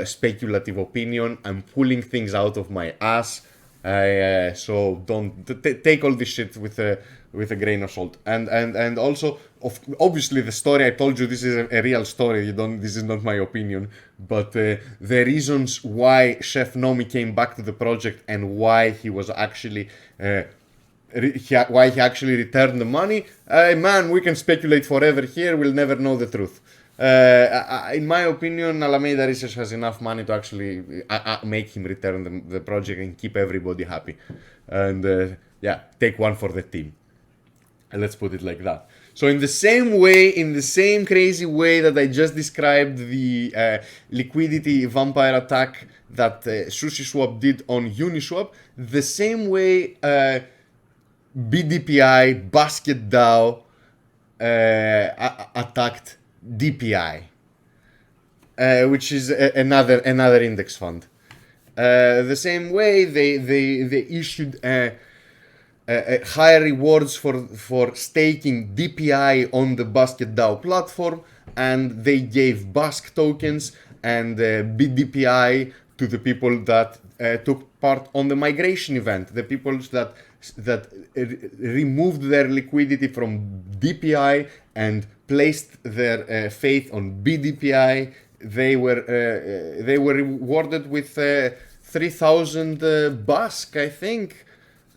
speculative opinion. I'm pulling things out of my ass. So don't take all this shit with a grain of salt. And also, obviously, the story I told you, this is a real story. This is not my opinion. But the reasons why Chef Nomi came back to the project and why he was actually returned the money, man, we can speculate forever here. We'll never know the truth. In my opinion, Alameda Research has enough money to actually make him return the project and keep everybody happy. And yeah, take one for the team. Let's put it like that. So in the same way, in the same crazy way that I just described the liquidity vampire attack that Sushiswap did on Uniswap, the same way BDPI, Basket DAO, attacked DPI, which is another index fund. The same way they issued higher rewards for staking DPI on the Basket DAO platform, and they gave BASK tokens and BDPI to the people that took part on the migration event, the people that removed their liquidity from DPI and placed their faith on BDPI. They were rewarded with 3,000 BASK, I think,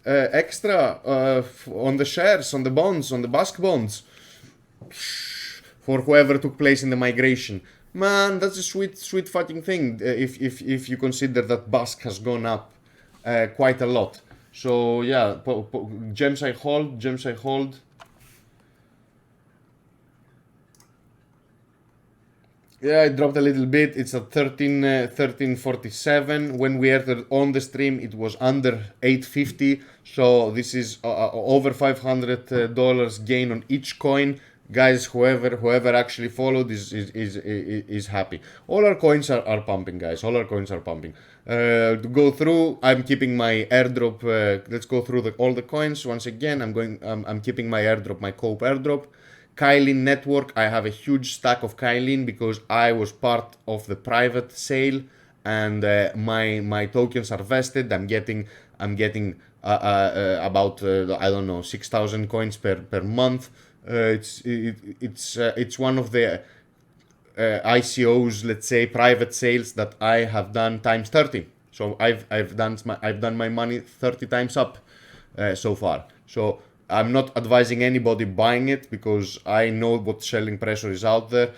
extra on the shares, on the bonds, on the BASK bonds, for whoever took place in the migration. Man, that's a sweet fucking thing. If you consider that BASK has gone up quite a lot. So yeah, gems I hold. Yeah, it dropped a little bit. It's at 1347. When we entered on the stream, it was under 850. So this is over $500 gain on each coin. Guys, whoever actually followed is happy. All our coins are pumping, guys. All our coins are pumping. To go through, I'm keeping my airdrop. Let's go through all the coins once again. I'm keeping my airdrop, my Cope airdrop. Kylin network, I have a huge stack of Kylin because I was part of the private sale, and my tokens are vested. I'm getting about I don't know, 6,000 coins per month. It's one of the ICOs, let's say, private sales that I have done times 30. So I've done my money 30 times up so far. So I'm not advising anybody buying it because I know what selling pressure is out there,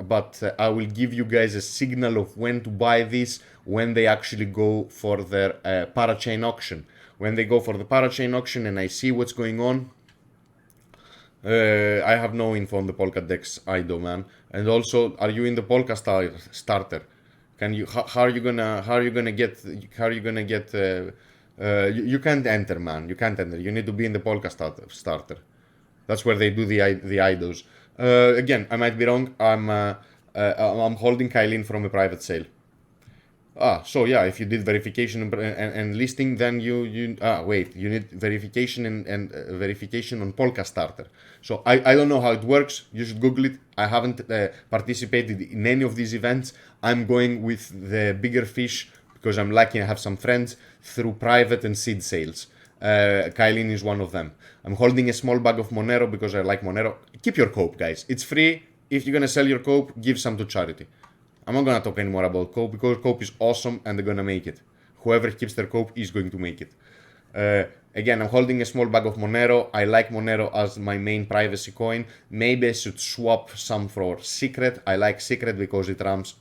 but I will give you guys a signal of when to buy this when they actually go for their parachain auction. When they go for the parachain auction and I see what's going on, I have no info on the Polka.dex IDO, man. And also, are you in the Polka starter? Can you? How are you gonna get? You can't enter, man. You can't enter. You need to be in the Polka starter. That's where they do the IDOs. Again, I might be wrong. I'm holding Kylin from a private sale. So yeah, if you did verification and listing, then you need verification and verification on Polka starter. So I don't know how it works. You should Google it. I haven't participated in any of these events. I'm going with the bigger fish because I'm lucky I have some friends through private and seed sales. Kylin is one of them. I'm holding a small bag of Monero because I like Monero. Keep your Cope, guys. It's free. If you're gonna sell your Cope, give some to charity. I'm not gonna talk anymore about Cope because Cope is awesome and they're gonna make it. Whoever keeps their Cope is going to make it. Again, I'm holding a small bag of Monero. I like Monero as my main privacy coin. Maybe I should swap some for Secret. I like Secret because it runs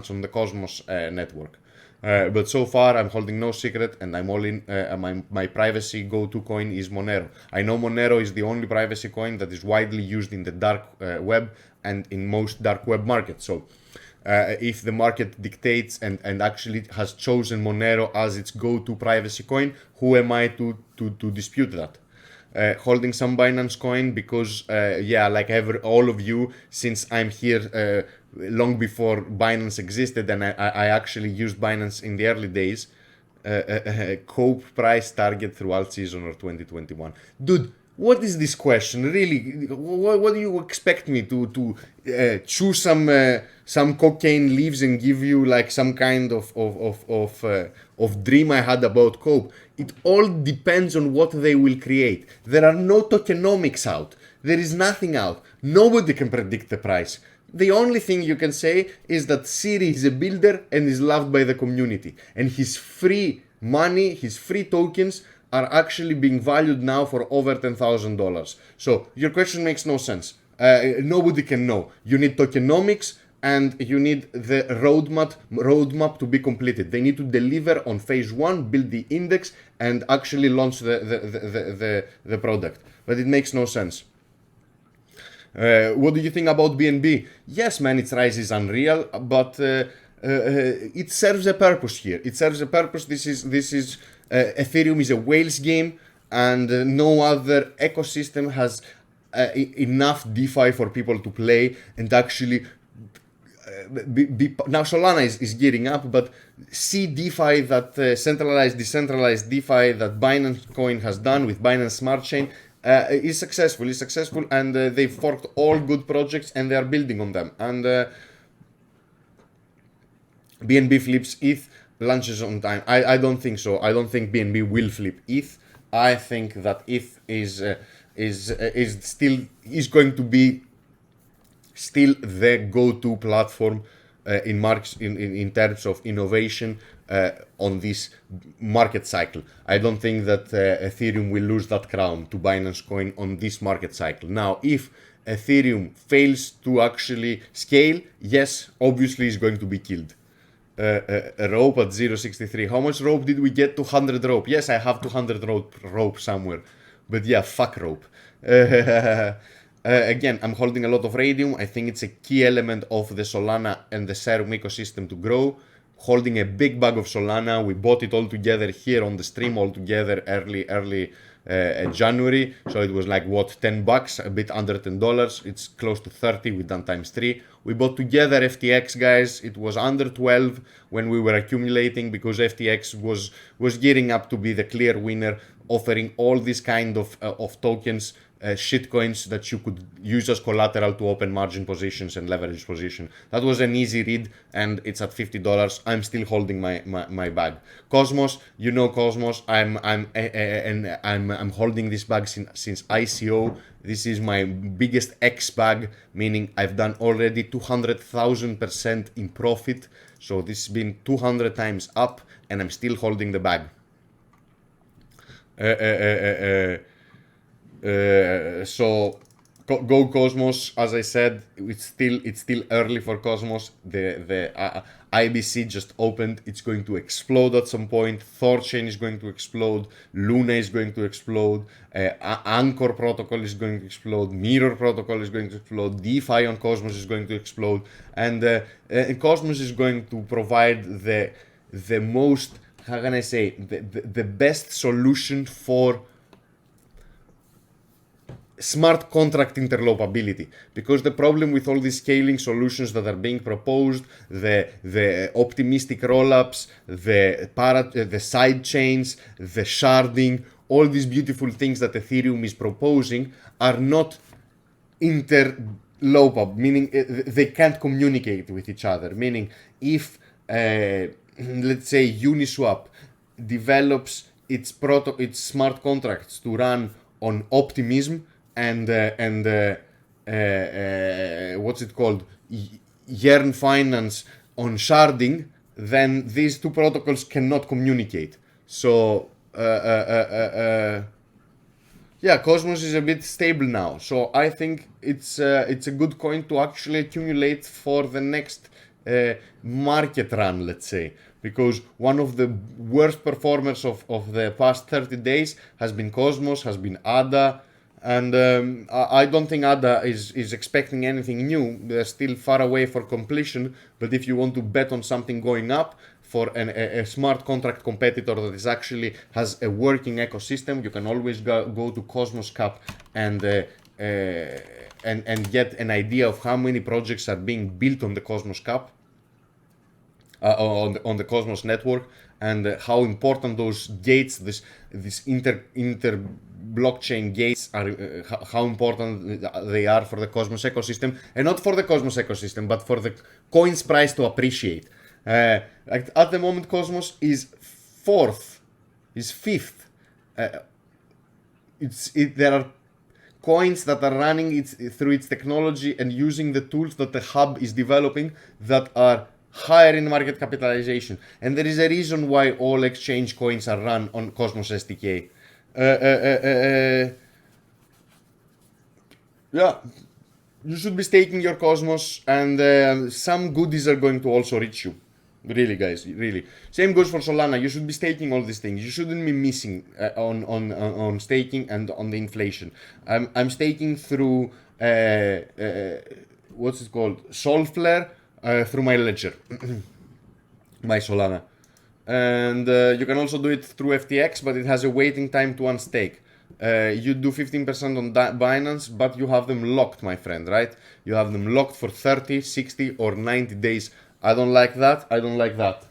on the Cosmos network. But so far I'm holding no Secret, and I'm all in. My privacy go-to coin is Monero. I know Monero is the only privacy coin that is widely used in the dark web and in most dark web markets. So if the market dictates and actually has chosen Monero as its go-to privacy coin, who am I to dispute that? Holding some Binance coin because like all of you, since I'm here long before Binance existed, and I actually used Binance in the early days. Cope price target throughout season or 2021. Dude, what is this question? Really, what do you expect me to chew some cocaine leaves and give you like some kind of dream I had about Cope? It all depends on what they will create. There are no tokenomics out. There is nothing out. Nobody can predict the price. The only thing you can say is that Siri is a builder and is loved by the community. And his free money, his free tokens are actually being valued now for over $10,000. So your question makes no sense. nobody can know. You need tokenomics and you need the roadmap to be completed. They need to deliver on phase 1, build the index, and actually launch the product. But it makes no sense. What do you think about BNB? Yes, man, its rise is unreal, but it serves a purpose here. It serves a purpose. This is Ethereum is a whales game, and no other ecosystem has enough DeFi for people to play and actually. Now Solana is gearing up, but see DeFi that decentralized DeFi that Binance Coin has done with Binance Smart Chain is successful, and they've forked all good projects and they are building on them. And BNB flips ETH, launches on time. I don't think so. I don't think BNB will flip ETH. I think that ETH is going to be still the go-to platform in terms of innovation on this market cycle. I don't think that Ethereum will lose that crown to Binance Coin on this market cycle. Now, if Ethereum fails to actually scale, yes, obviously it's going to be killed. A rope at 0.63. How much rope did we get? 200 rope. Yes, I have 200 rope somewhere. But yeah, fuck rope. Again, I'm holding a lot of Raydium. I think it's a key element of the Solana and the Serum ecosystem to grow. Holding a big bag of Solana. We bought it all together here on the stream, all together early January. So it was like, what, $10, a bit under $10. It's close to 30. We've done times 3. We bought together FTX, guys. It was under 12 when we were accumulating, because FTX was gearing up to be the clear winner, offering all these kind of tokens, shitcoins that you could use as collateral to open margin positions and leverage position. That was an easy read, and it's at $50. I'm still holding my bag. Cosmos, you know Cosmos. I'm holding this bag since ICO. This is my biggest X bag, meaning I've done already 200,000% in profit. So this has been 200 times up, and I'm still holding the bag. So go Cosmos. As I said, it's still early for Cosmos. The IBC just opened. It's going to explode at some point. Thur chain is going to explode. Luna is going to explode. Anchor protocol is going to explode. Mirror protocol is going to explode. DeFi on Cosmos is going to explode. And Cosmos is going to provide the most, how can I say, the best solution for smart contract interlopability, because the problem with all these scaling solutions that are being proposed, the optimistic rollups, the side chains, the sharding, all these beautiful things that Ethereum is proposing are not interlopable, meaning they can't communicate with each other. Meaning, if let's say Uniswap develops its smart contracts to run on Optimism and what's it called, Yearn Finance on sharding, then these two protocols cannot communicate. So yeah, Cosmos is a bit stable now. So I think it's a good coin to actually accumulate for the next market run, let's say. Because one of the worst performers of the past 30 days has been Cosmos, has been ADA. And I don't think ADA is expecting anything new. They're still far away for completion. But if you want to bet on something going up for a smart contract competitor that is actually has a working ecosystem, you can always go to Cosmos Cap and get an idea of how many projects are being built on the Cosmos Cap, on the Cosmos network, and how important those gates, this inter blockchain gates are, how important they are for the Cosmos ecosystem, and not for the Cosmos ecosystem, but for the coin's price to appreciate. Like at the moment, Cosmos is fifth. There are coins that are running through its technology and using the tools that the hub is developing that are higher in market capitalization, and there is a reason why all exchange coins are run on Cosmos SDK. Yeah, you should be staking your Cosmos, and some goodies are going to also reach you. Really, guys, really. Same goes for Solana. You should be staking all these things. You shouldn't be missing on staking and on the inflation. I'm staking through what's it called, Solflare, through my ledger, my Solana, and you can also do it through FTX, but it has a waiting time to unstake. You do 15% on Binance, but you have them locked, my friend, right? You have them locked for 30, 60, or 90 days. I don't like that. I don't like that.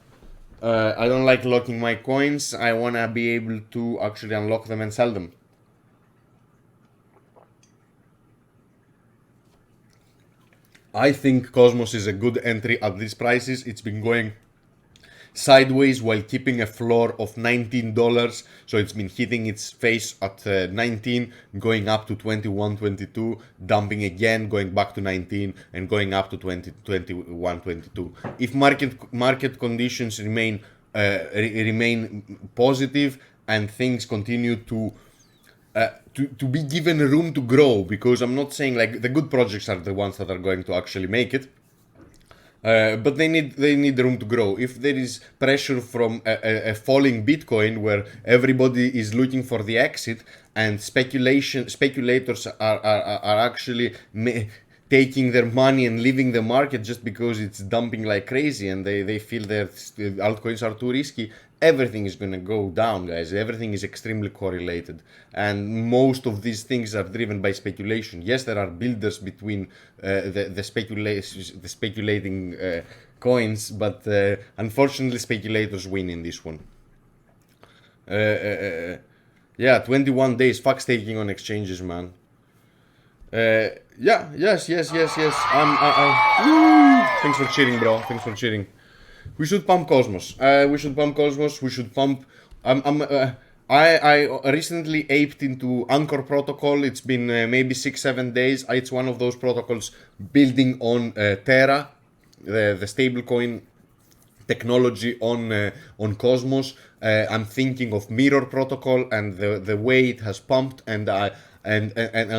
I don't like locking my coins. I want to be able to actually unlock them and sell them. I think Cosmos is a good entry at these prices. It's been going sideways while keeping a floor of $19, so it's been hitting its face at 19, going up to 21, 22, dumping again, going back to 19, and going up to 20, 21, 22. If market conditions remain positive and things continue to be given room to grow, because I'm not saying like the good projects are the ones that are going to actually make it, but they need room to grow. If there is pressure from a falling Bitcoin where everybody is looking for the exit, and speculators are actually taking their money and leaving the market just because it's dumping like crazy, and they feel that altcoins are too risky, everything is going to go down, guys. Everything is extremely correlated, and most of these things are driven by speculation. Yes, there are builders between the speculating coins, but unfortunately speculators win in this one. Yeah, 21 days. Fuck staking on exchanges, man. Yeah, yes. Thanks for cheering, bro. Thanks for cheering. We should pump Cosmos. We should pump. I recently aped into Anchor protocol. It's been maybe 6-7 days. It's one of those protocols building on Terra, the stablecoin technology on Cosmos. I'm thinking of Mirror protocol and the way it has pumped, and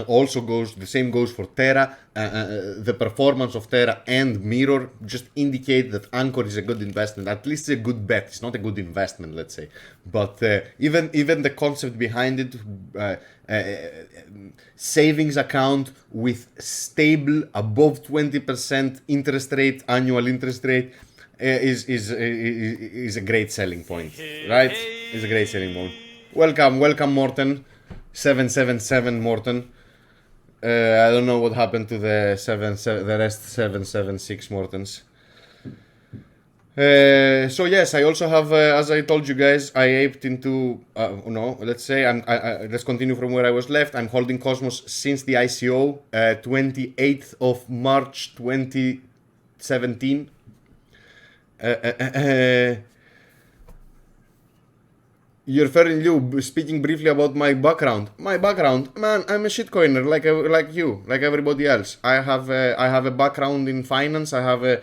also the same goes for Terra. The performance of Terra and Mirror just indicate that Anchor is a good investment. At least it's a good bet. It's not a good investment, let's say. But even the concept behind it, savings account with stable above 20% interest rate, annual interest rate, is a great selling point, right? Is a great selling point. Welcome, Morten. 777 Morten. I don't know what happened to the rest 776 Mortens. So yes, I also have, as I told you guys, I aped into, let's say, let's continue from where I was left. I'm holding Cosmos since the ICO, 28th of March 2017. You're referring you speaking briefly about my background. My background, man, I'm a shitcoiner like you, like everybody else. I have a background in finance. I have a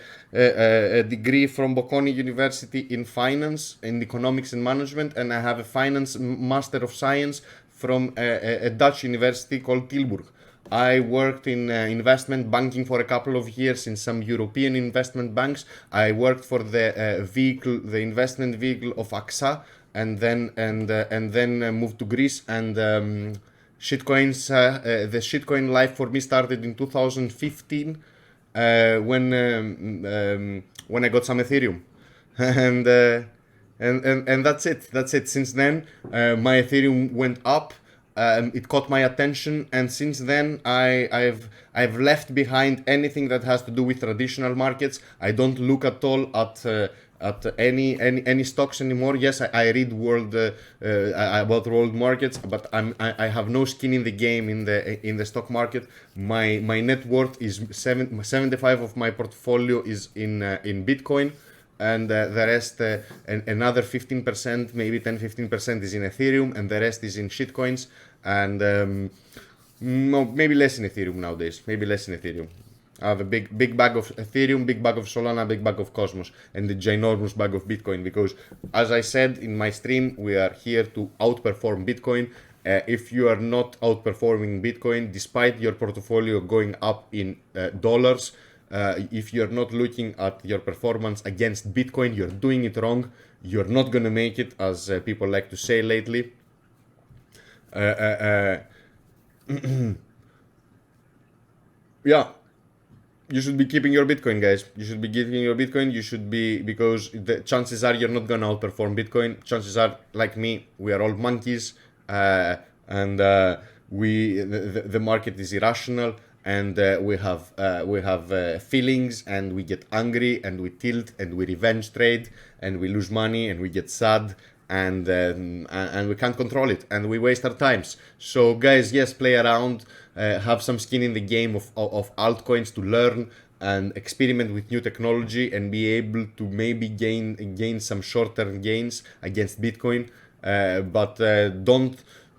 degree from Bocconi University in finance, in economics and management, and I have a finance master of science from a Dutch university called Tilburg. I worked in investment banking for a couple of years in some European investment banks. I worked for the investment vehicle of AXA, and then moved to Greece. And shitcoins, the shitcoin life for me started in 2015 when I got some Ethereum, and that's it. That's it. Since then, my Ethereum went up. It caught my attention, and since then I've left behind anything that has to do with traditional markets. I don't look at all at any stocks anymore. Yes, I read about world markets, but I have no skin in the game in the stock market. My net worth is 75 of my portfolio is in Bitcoin, and the rest, another 15%, maybe 10-15% is in Ethereum, and the rest is in shitcoins, and maybe less in Ethereum nowadays. Maybe less in Ethereum. I have a big bag of Ethereum, big bag of Solana, big bag of Cosmos, and a ginormous bag of Bitcoin, because, as I said in my stream, we are here to outperform Bitcoin, if you are not outperforming Bitcoin, despite your portfolio going up in dollars, if you're not looking at your performance against Bitcoin, you're doing it wrong. You're not gonna make it, as people like to say lately. Yeah, you should be keeping your Bitcoin, guys. You should be keeping your Bitcoin. You should be, because the chances are you're not gonna outperform Bitcoin. Chances are, like me, we are all monkeys, and the market is irrational, and we have feelings, and we get angry, and we tilt, and we revenge trade, and we lose money, and we get sad, and we can't control it, and we waste our times. So guys, yes, play around, have some skin in the game of altcoins to learn and experiment with new technology, and be able to maybe gain some short-term gains against Bitcoin, but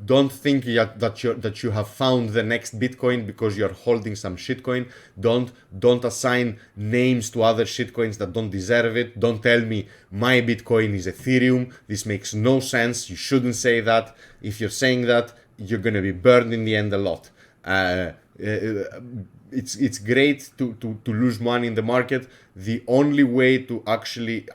don't think that you have found the next Bitcoin because you're holding some shitcoin. Don't assign names to other shitcoins that don't deserve it. Don't tell me my Bitcoin is Ethereum. This makes no sense. You shouldn't say that. If you're saying that, you're gonna be burned in the end a lot. It's great to lose money in the market. The only way to actually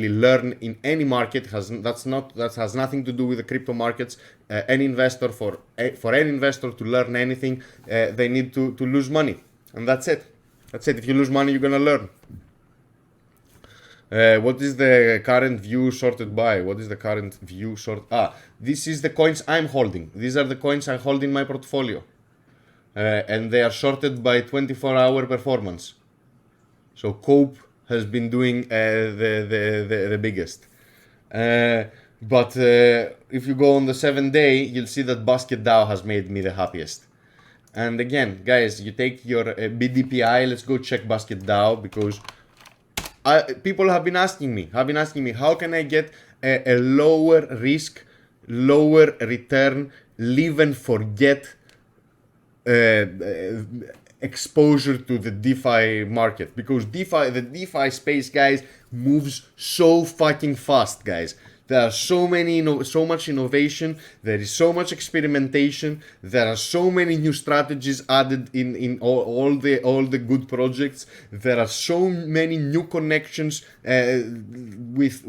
learn in any market that has nothing to do with the crypto markets. Any investor for any investor to learn anything, they need to lose money, and that's it. If you lose money, you're gonna learn. What is the current view sorted by? This is the coins I'm holding. These are the coins I hold in my portfolio. And they are sorted by 24-hour performance. So Cope has been doing the biggest. But if you go on the 7-day, you'll see that Basket DAO has made me the happiest. And again, guys, you take your BDPI. Let's go check Basket DAO, because people have been asking me, how can I get a lower risk, lower return, live and forget exposure to the DeFi market, because the DeFi space, guys, moves so fucking fast, guys. There are so much innovation. There is so much experimentation. There are so many new strategies added in all the good projects. There are so many new connections with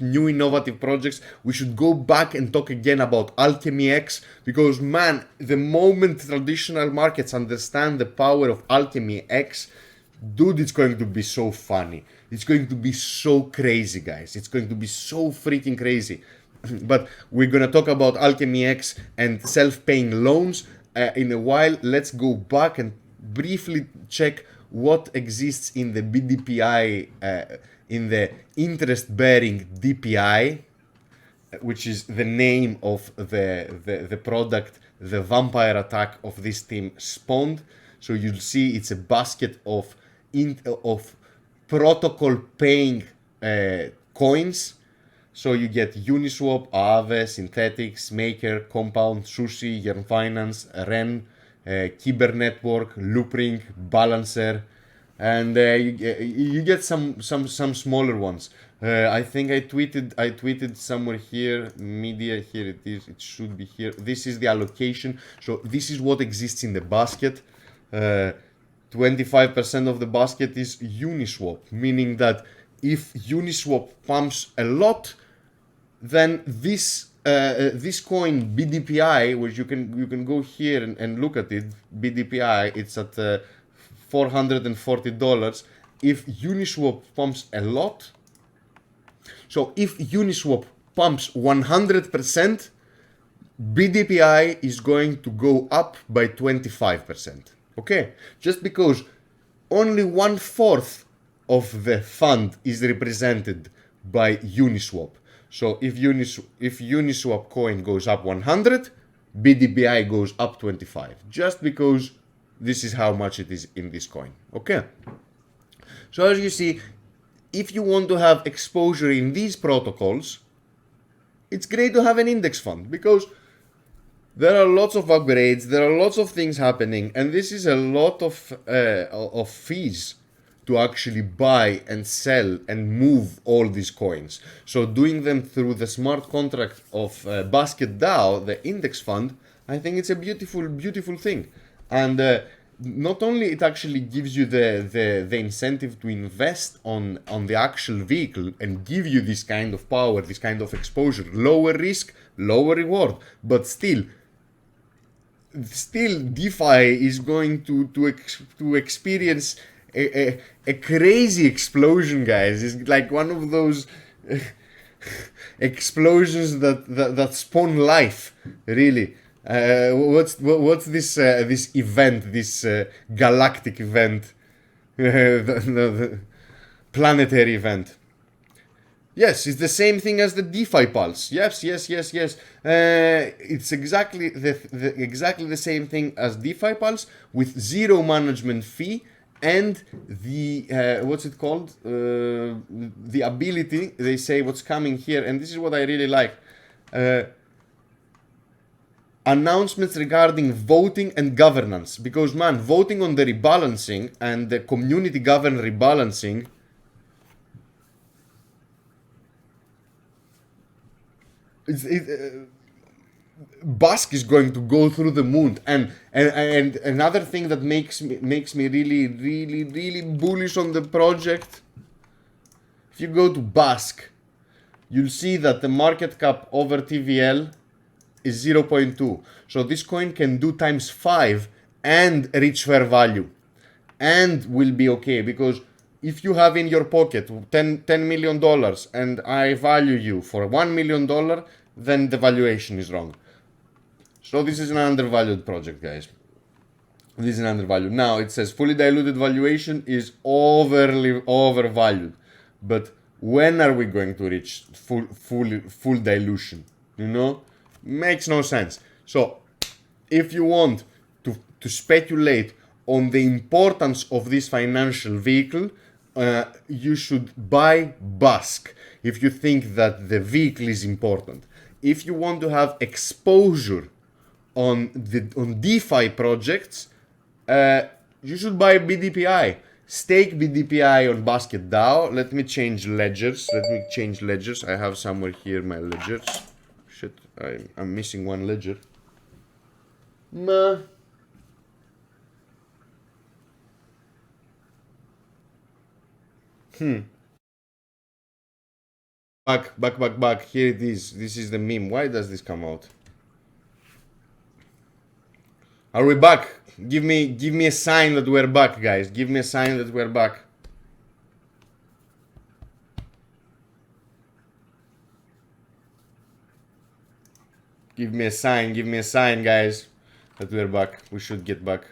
new innovative projects. We should go back and talk again about Alchemy-X, because man, the moment traditional markets understand the power of Alchemy-X, dude, it's going to be so funny. It's going to be so crazy, guys. It's going to be so freaking crazy. But we're going to talk about Alchemy-X and self-paying loans in a while. Let's go back and briefly check what exists in the BDPI, in the interest-bearing DPI, which is the name of the product the vampire attack of this team spawned. So you'll see it's a basket of protocol paying coins. So you get Uniswap, Aave, Synthetics, Maker, Compound, Sushi, Yearn Finance, Ren, Kyber Network, Loopring, Balancer, and you get some smaller ones. I think I tweeted somewhere here, media, here it is, it should be here. This is the allocation. So this is what exists in the basket. 25% of the basket is Uniswap, meaning that if Uniswap pumps a lot, then this coin BDPI, which you can go here and look at it, BDPI, it's at $440. If Uniswap pumps a lot, so if Uniswap pumps 100%, BDPI is going to go up by 25%. Okay, just because only 1/4 of the fund is represented by Uniswap. So if Uniswap coin goes up 100, BDPI goes up 25. Just because this is how much it is in this coin. Okay. So as you see, if you want to have exposure in these protocols, it's great to have an index fund, because there are lots of upgrades, there are lots of things happening, and this is a lot of fees to actually buy and sell and move all these coins. So doing them through the smart contract of Basket DAO, the index fund, I think it's a beautiful, beautiful thing. And not only it actually gives you the incentive to invest on the actual vehicle and give you this kind of power, this kind of exposure, lower risk, lower reward, but still DeFi is going to experience a crazy explosion, guys. It's like one of those explosions that spawn life, really. What's this event, this galactic event, the planetary event? Yes, it's the same thing as the DeFi pulse. Yes. It's exactly the same thing as DeFi pulse with zero management fee and the what's it called? The ability. They say what's coming here, and this is what I really like. Announcements regarding voting and governance, because man, voting on the rebalancing and the community governed rebalancing. BASK is going to go through the moon, and another thing that makes me really bullish on the project. If you go to BASK, you'll see that the market cap over TVL is 0.2. So this coin can do times 5 and reach fair value, and will be okay, because if you have in your pocket $10 million and I value you for $1 million, then the valuation is wrong. So this is an undervalued project, guys. This is an undervalued. Now it says fully diluted valuation is overvalued. But when are we going to reach full dilution? You know? Makes no sense. So if you want to speculate on the importance of this financial vehicle, you should buy BASK if you think that the vehicle is important. If you want to have exposure on DeFi projects, you should buy BDPI. Stake BDPI on Basket DAO. Let me change ledgers. I have somewhere here my ledgers. Shit, I'm missing one ledger. Back. Here it is. This is the meme. Why does this come out? Are we back? Give me a sign that we're back, guys. Give me a sign that we're back. Give me a sign, guys, that we're back. We should get back.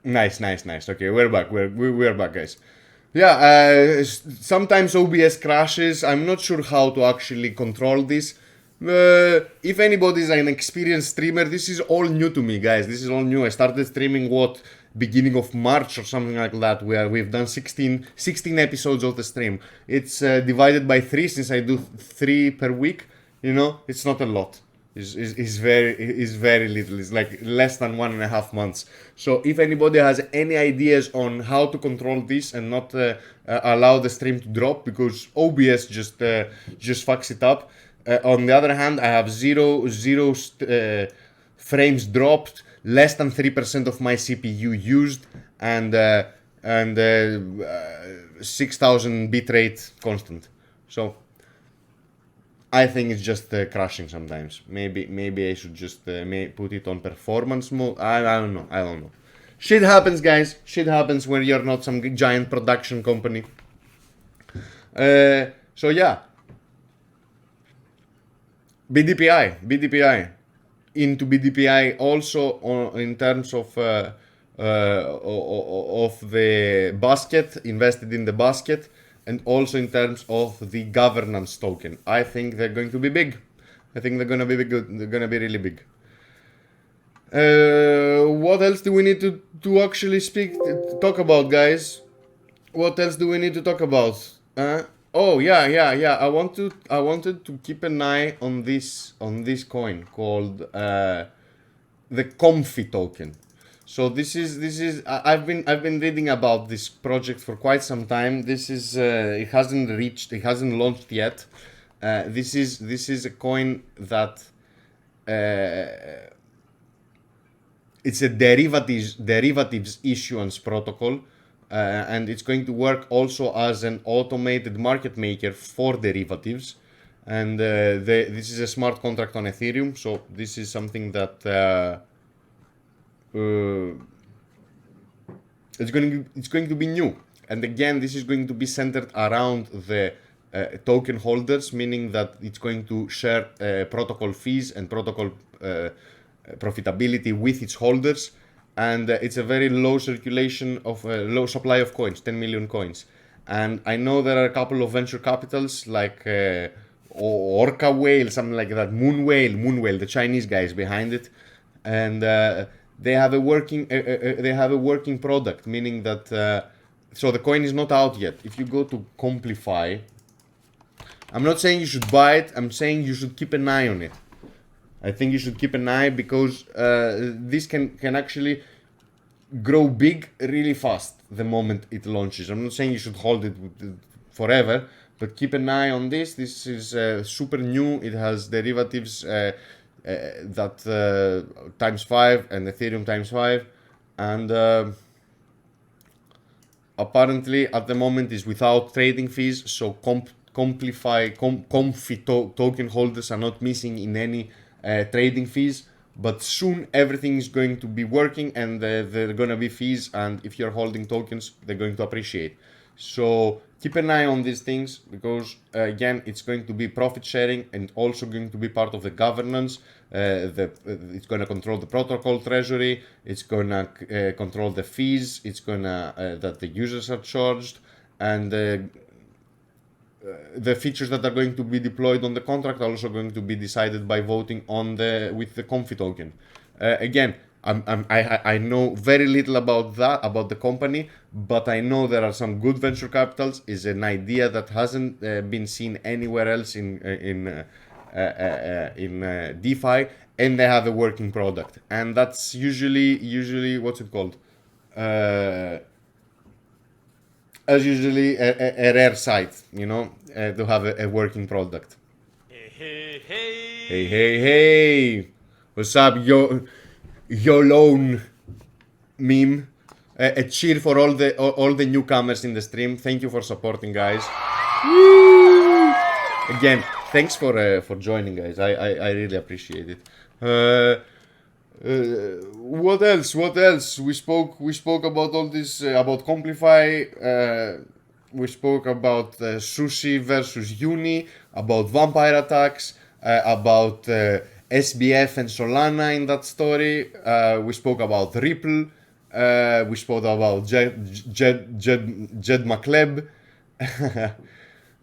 Nice. Okay, we're back. We're back, guys. Yeah, sometimes OBS crashes. I'm not sure how to actually control this. If anybody is an experienced streamer, this is all new to me, guys. This is all new. I started streaming beginning of March or something like that, where we've done 16 episodes of the stream. It's divided by 3 since I do 3 per week. You know, it's not a lot. Is very little. It's like less than 1.5 months. So if anybody has any ideas on how to control this and not allow the stream to drop, because OBS just fucks it up. On the other hand, I have zero frames dropped, less than 3% of my CPU used, and 6,000 bitrate constant. So I think it's just crashing sometimes. Maybe I should just put it on performance mode. I don't know. Shit happens, guys. Shit happens when you're not some giant production company. So yeah. BDPI. Into BDPI also in terms of the basket, invested in the basket, and also in terms of the governance token. I think they're going to be big. I think they're gonna be good. They're gonna be really big. What else do we need to actually talk about, guys? What else do we need to talk about? Oh yeah. I wanted to keep an eye on this coin called the Comfy token. So I've been reading about this project for quite some time. It hasn't launched yet. This is a coin that it's a derivatives issuance protocol, and it's going to work also as an automated market maker for derivatives. And this is a smart contract on Ethereum, so this is something that it's going to be new. And again, this is going to be centered around the token holders, meaning that it's going to share protocol fees and protocol profitability with its holders. And it's a very low circulation of low supply of coins, 10 million coins. And I know there are a couple of venture capitals like Orca Whale, something like that, Moon Whale, the Chinese guys behind it, and they have a working product, meaning that so the coin is not out yet. If you go to Complify, I'm not saying you should buy it. I'm saying you should keep an eye on it. I think you should keep an eye because this can actually grow big really fast the moment it launches. I'm not saying you should hold it forever, but keep an eye on this. This is super new. It has derivatives that times 5 and Ethereum times 5, and apparently at the moment is without trading fees. So Comfy token holders are not missing in any trading fees, but soon everything is going to be working, and there are going to be fees, and if you're holding tokens, they're going to appreciate. So keep an eye on these things, because again, it's going to be profit sharing and also going to be part of the governance. It's going to control the protocol treasury, it's going to control the fees, it's going to that the users are charged, and the features that are going to be deployed on the contract are also going to be decided by voting with the Comfy token. Again, I know very little about the company, but I know there are some good venture capitals. Is an idea that hasn't been seen anywhere else in DeFi, and they have a working product, and that's usually what's it called? As usually a rare sight, to have a working product. Hey. What's up, yo lone meme? A cheer for all the newcomers in the stream. Thank you for supporting, guys. Woo! Again, thanks for joining, guys. I really appreciate it. What else? We spoke about all this, about Complify. We spoke about Sushi versus Uni, about vampire attacks, about SBF and Solana in that story. We spoke about Ripple. We spoke about Jed McLeod.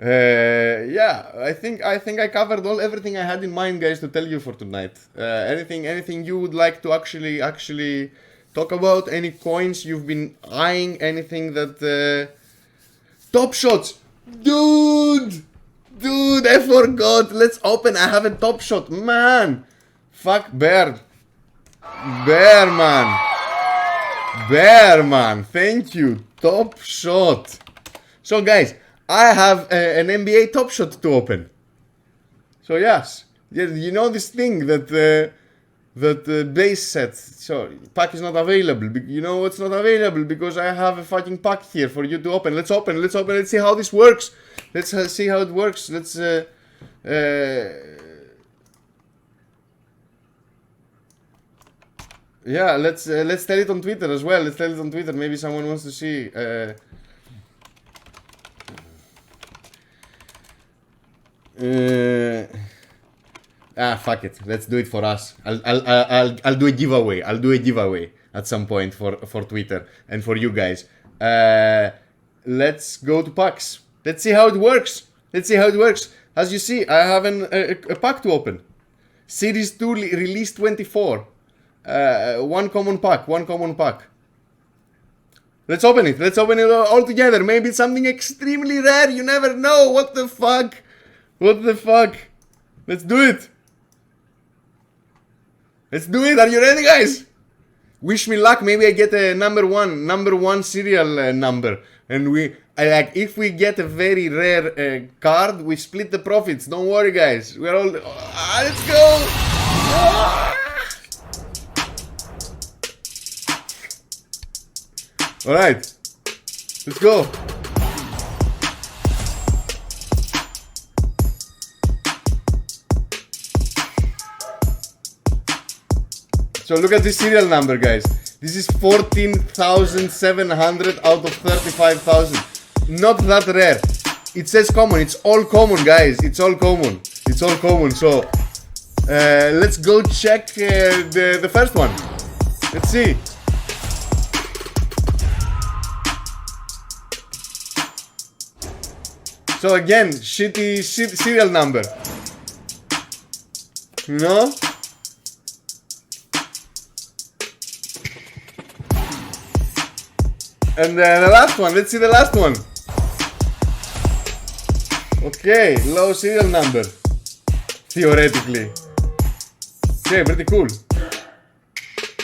Yeah, I think I covered everything I had in mind, guys, to tell you for tonight. Anything you would like to actually talk about? Any coins you've been eyeing? Anything that Topshots, dude, I forgot. Let's open. I have a Topshot, man. Fuck Bear man. Thank you, Topshot. So, guys, I have an NBA Topshot to open. So yes, you know this thing that base set. So pack is not available. You know what's not available? Because I have a fucking pack here for you to open. Let's open. Let's see how this works. Let's see how it works. Let's yeah, let's tell it on Twitter as well. Let's tell it on Twitter. Maybe someone wants to see. Fuck it. Let's do it for us. I'll do a giveaway. I'll do a giveaway at some point for Twitter and for you guys. Let's go to packs. Let's see how it works. As you see, I have a pack to open. Series 2 release 24. One common pack. Let's open it. Let's open it all together. Maybe it's something extremely rare. You never know. What the fuck? What the fuck? Let's do it. Let's do it. Are you ready, guys? Wish me luck. Maybe I get a number one serial number. And like, if we get a very rare card, we split the profits. Don't worry, guys. We're all. Let's go. All right. Let's go. So look at this serial number, guys. This is 14,700 out of 35,000. Not that rare. It says common. It's all common, guys. It's all common. It's all common. So let's go check the first one. Let's see. So again, shitty serial number. You know? And the last one, let's see the last one. Okay, low serial number. Theoretically. Okay, pretty cool.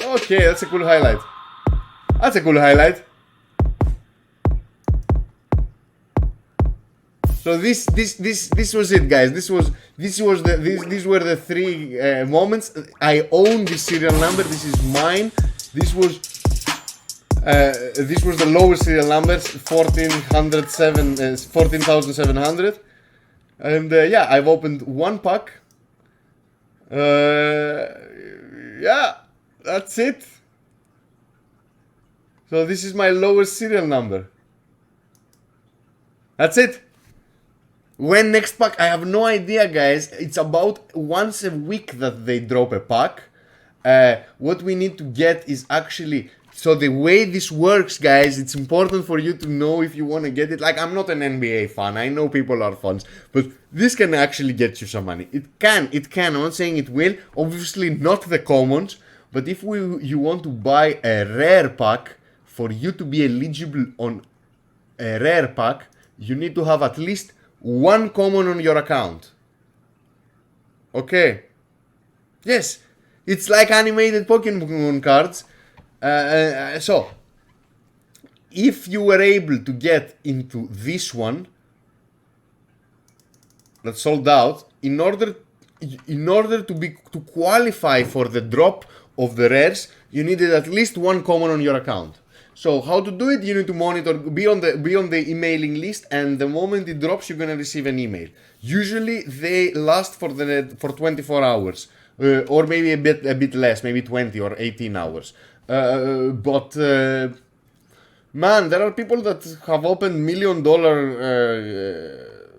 Okay, that's a cool highlight. That's a cool highlight. So this was it, guys. These were the three moments. I own this serial number. This is mine. This was the lowest serial numbers, 14,700, and yeah, I've opened one pack. Yeah, that's it. So this is my lowest serial number. That's it. When next pack? I have no idea, guys. It's about once a week that they drop a pack. What we need to get is actually... So the way this works, guys, it's important for you to know if you want to get it. Like, I'm not an NBA fan. I know people are fans. But this can actually get you some money. It can. I'm not saying it will. Obviously not the commons. But if you want to buy a rare pack, for you to be eligible on a rare pack, you need to have at least one common on your account. Okay. Yes. It's like animated Pokemon cards. So, if you were able to get into this one that sold out, in order to qualify for the drop of the rares, you needed at least one common on your account. So how to do it? You need to monitor, be on the emailing list, and the moment it drops, you're gonna receive an email. Usually they last for 24 hours, or maybe a bit less, maybe 20 or 18 hours. But man, there are people that have opened $1 million.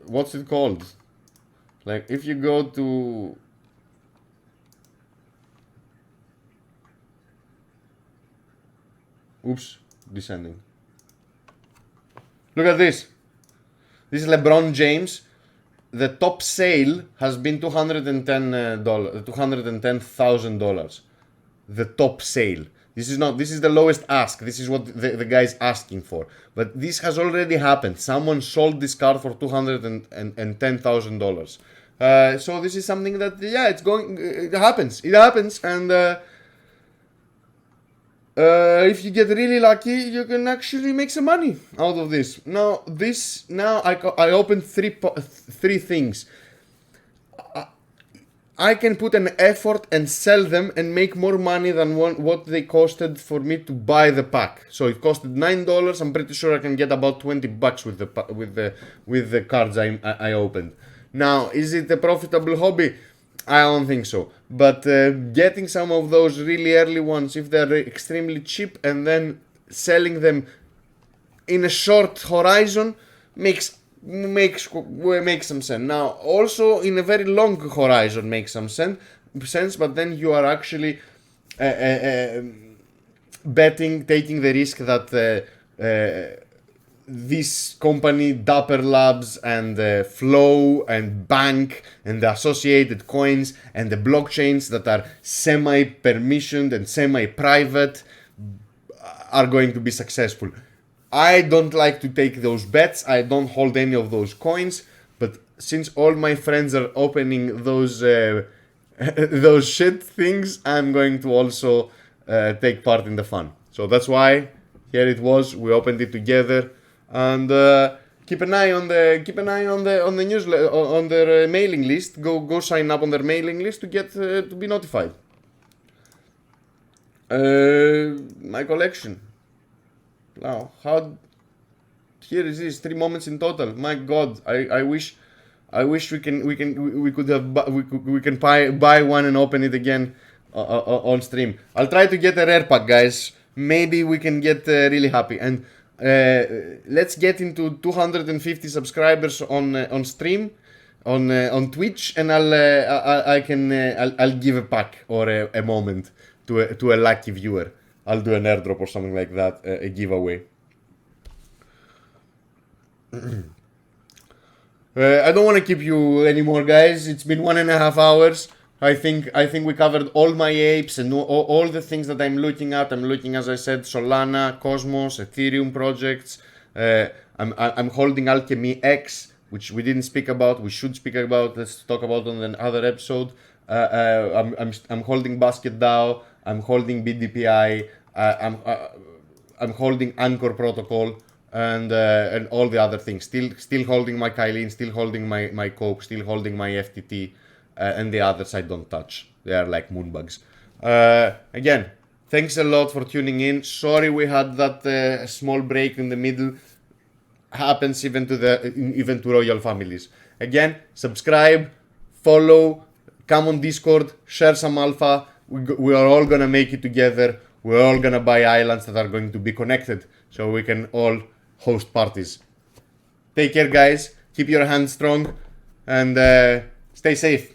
What's it called? Like, if you go to descending. Look at this. This is LeBron James. The top sale has been $210,000. The top sale. This is the lowest ask. This is what the guy's asking for. But this has already happened. Someone sold this card for $210,000. So this is something that, yeah, it happens. It happens, and if you get really lucky, you can actually make some money out of this. Now I opened three things. I can put an effort and sell them and make more money than what they costed for me to buy the pack. So it costed $9. I'm pretty sure I can get about $20 with the cards I opened. Now, is it a profitable hobby? I don't think so. But getting some of those really early ones, if they're extremely cheap, and then selling them in a short horizon makes some sense. Now, also in a very long horizon makes some sense, but then you are actually taking the risk that this company, Dapper Labs, and Flow, and Bank, and the associated coins, and the blockchains that are semi-permissioned and semi-private are going to be successful. I don't like to take those bets. I don't hold any of those coins. But since all my friends are opening those those shit things, I'm going to also take part in the fun. So that's why here it was. We opened it together, and keep an eye on the newsletter, on their mailing list. Go sign up on their mailing list to get to be notified. My collection. Now, how? Here is this 3 moments in total. My God, I wish we could have we can buy one and open it again on stream. I'll try to get a rare pack, guys. Maybe we can get really happy, and let's get into 250 subscribers on stream on Twitch, and I'll give a pack or a moment to a lucky viewer. I'll do an airdrop or something like that, a giveaway. I don't want to keep you anymore, guys. It's been 1.5 hours. I think we covered all my apes and all the things that I'm looking at. I'm looking, as I said, Solana, Cosmos, Ethereum projects. I'm holding Alchemy X, which we didn't speak about. We should speak about. Let's talk about on another episode. I'm holding Basket DAO. I'm holding BDPI. I'm holding Anchor Protocol and all the other things. Still holding my Kylin, still holding my Cope, still holding my FTT, and the others I don't touch. They are like moonbugs. Again, thanks a lot for tuning in. Sorry we had that small break in the middle. Happens even to royal families. Again, subscribe, follow, come on Discord, share some alpha. We are all gonna make it together. We're all gonna buy islands that are going to be connected, so we can all host parties. Take care, guys. Keep your hands strong and stay safe.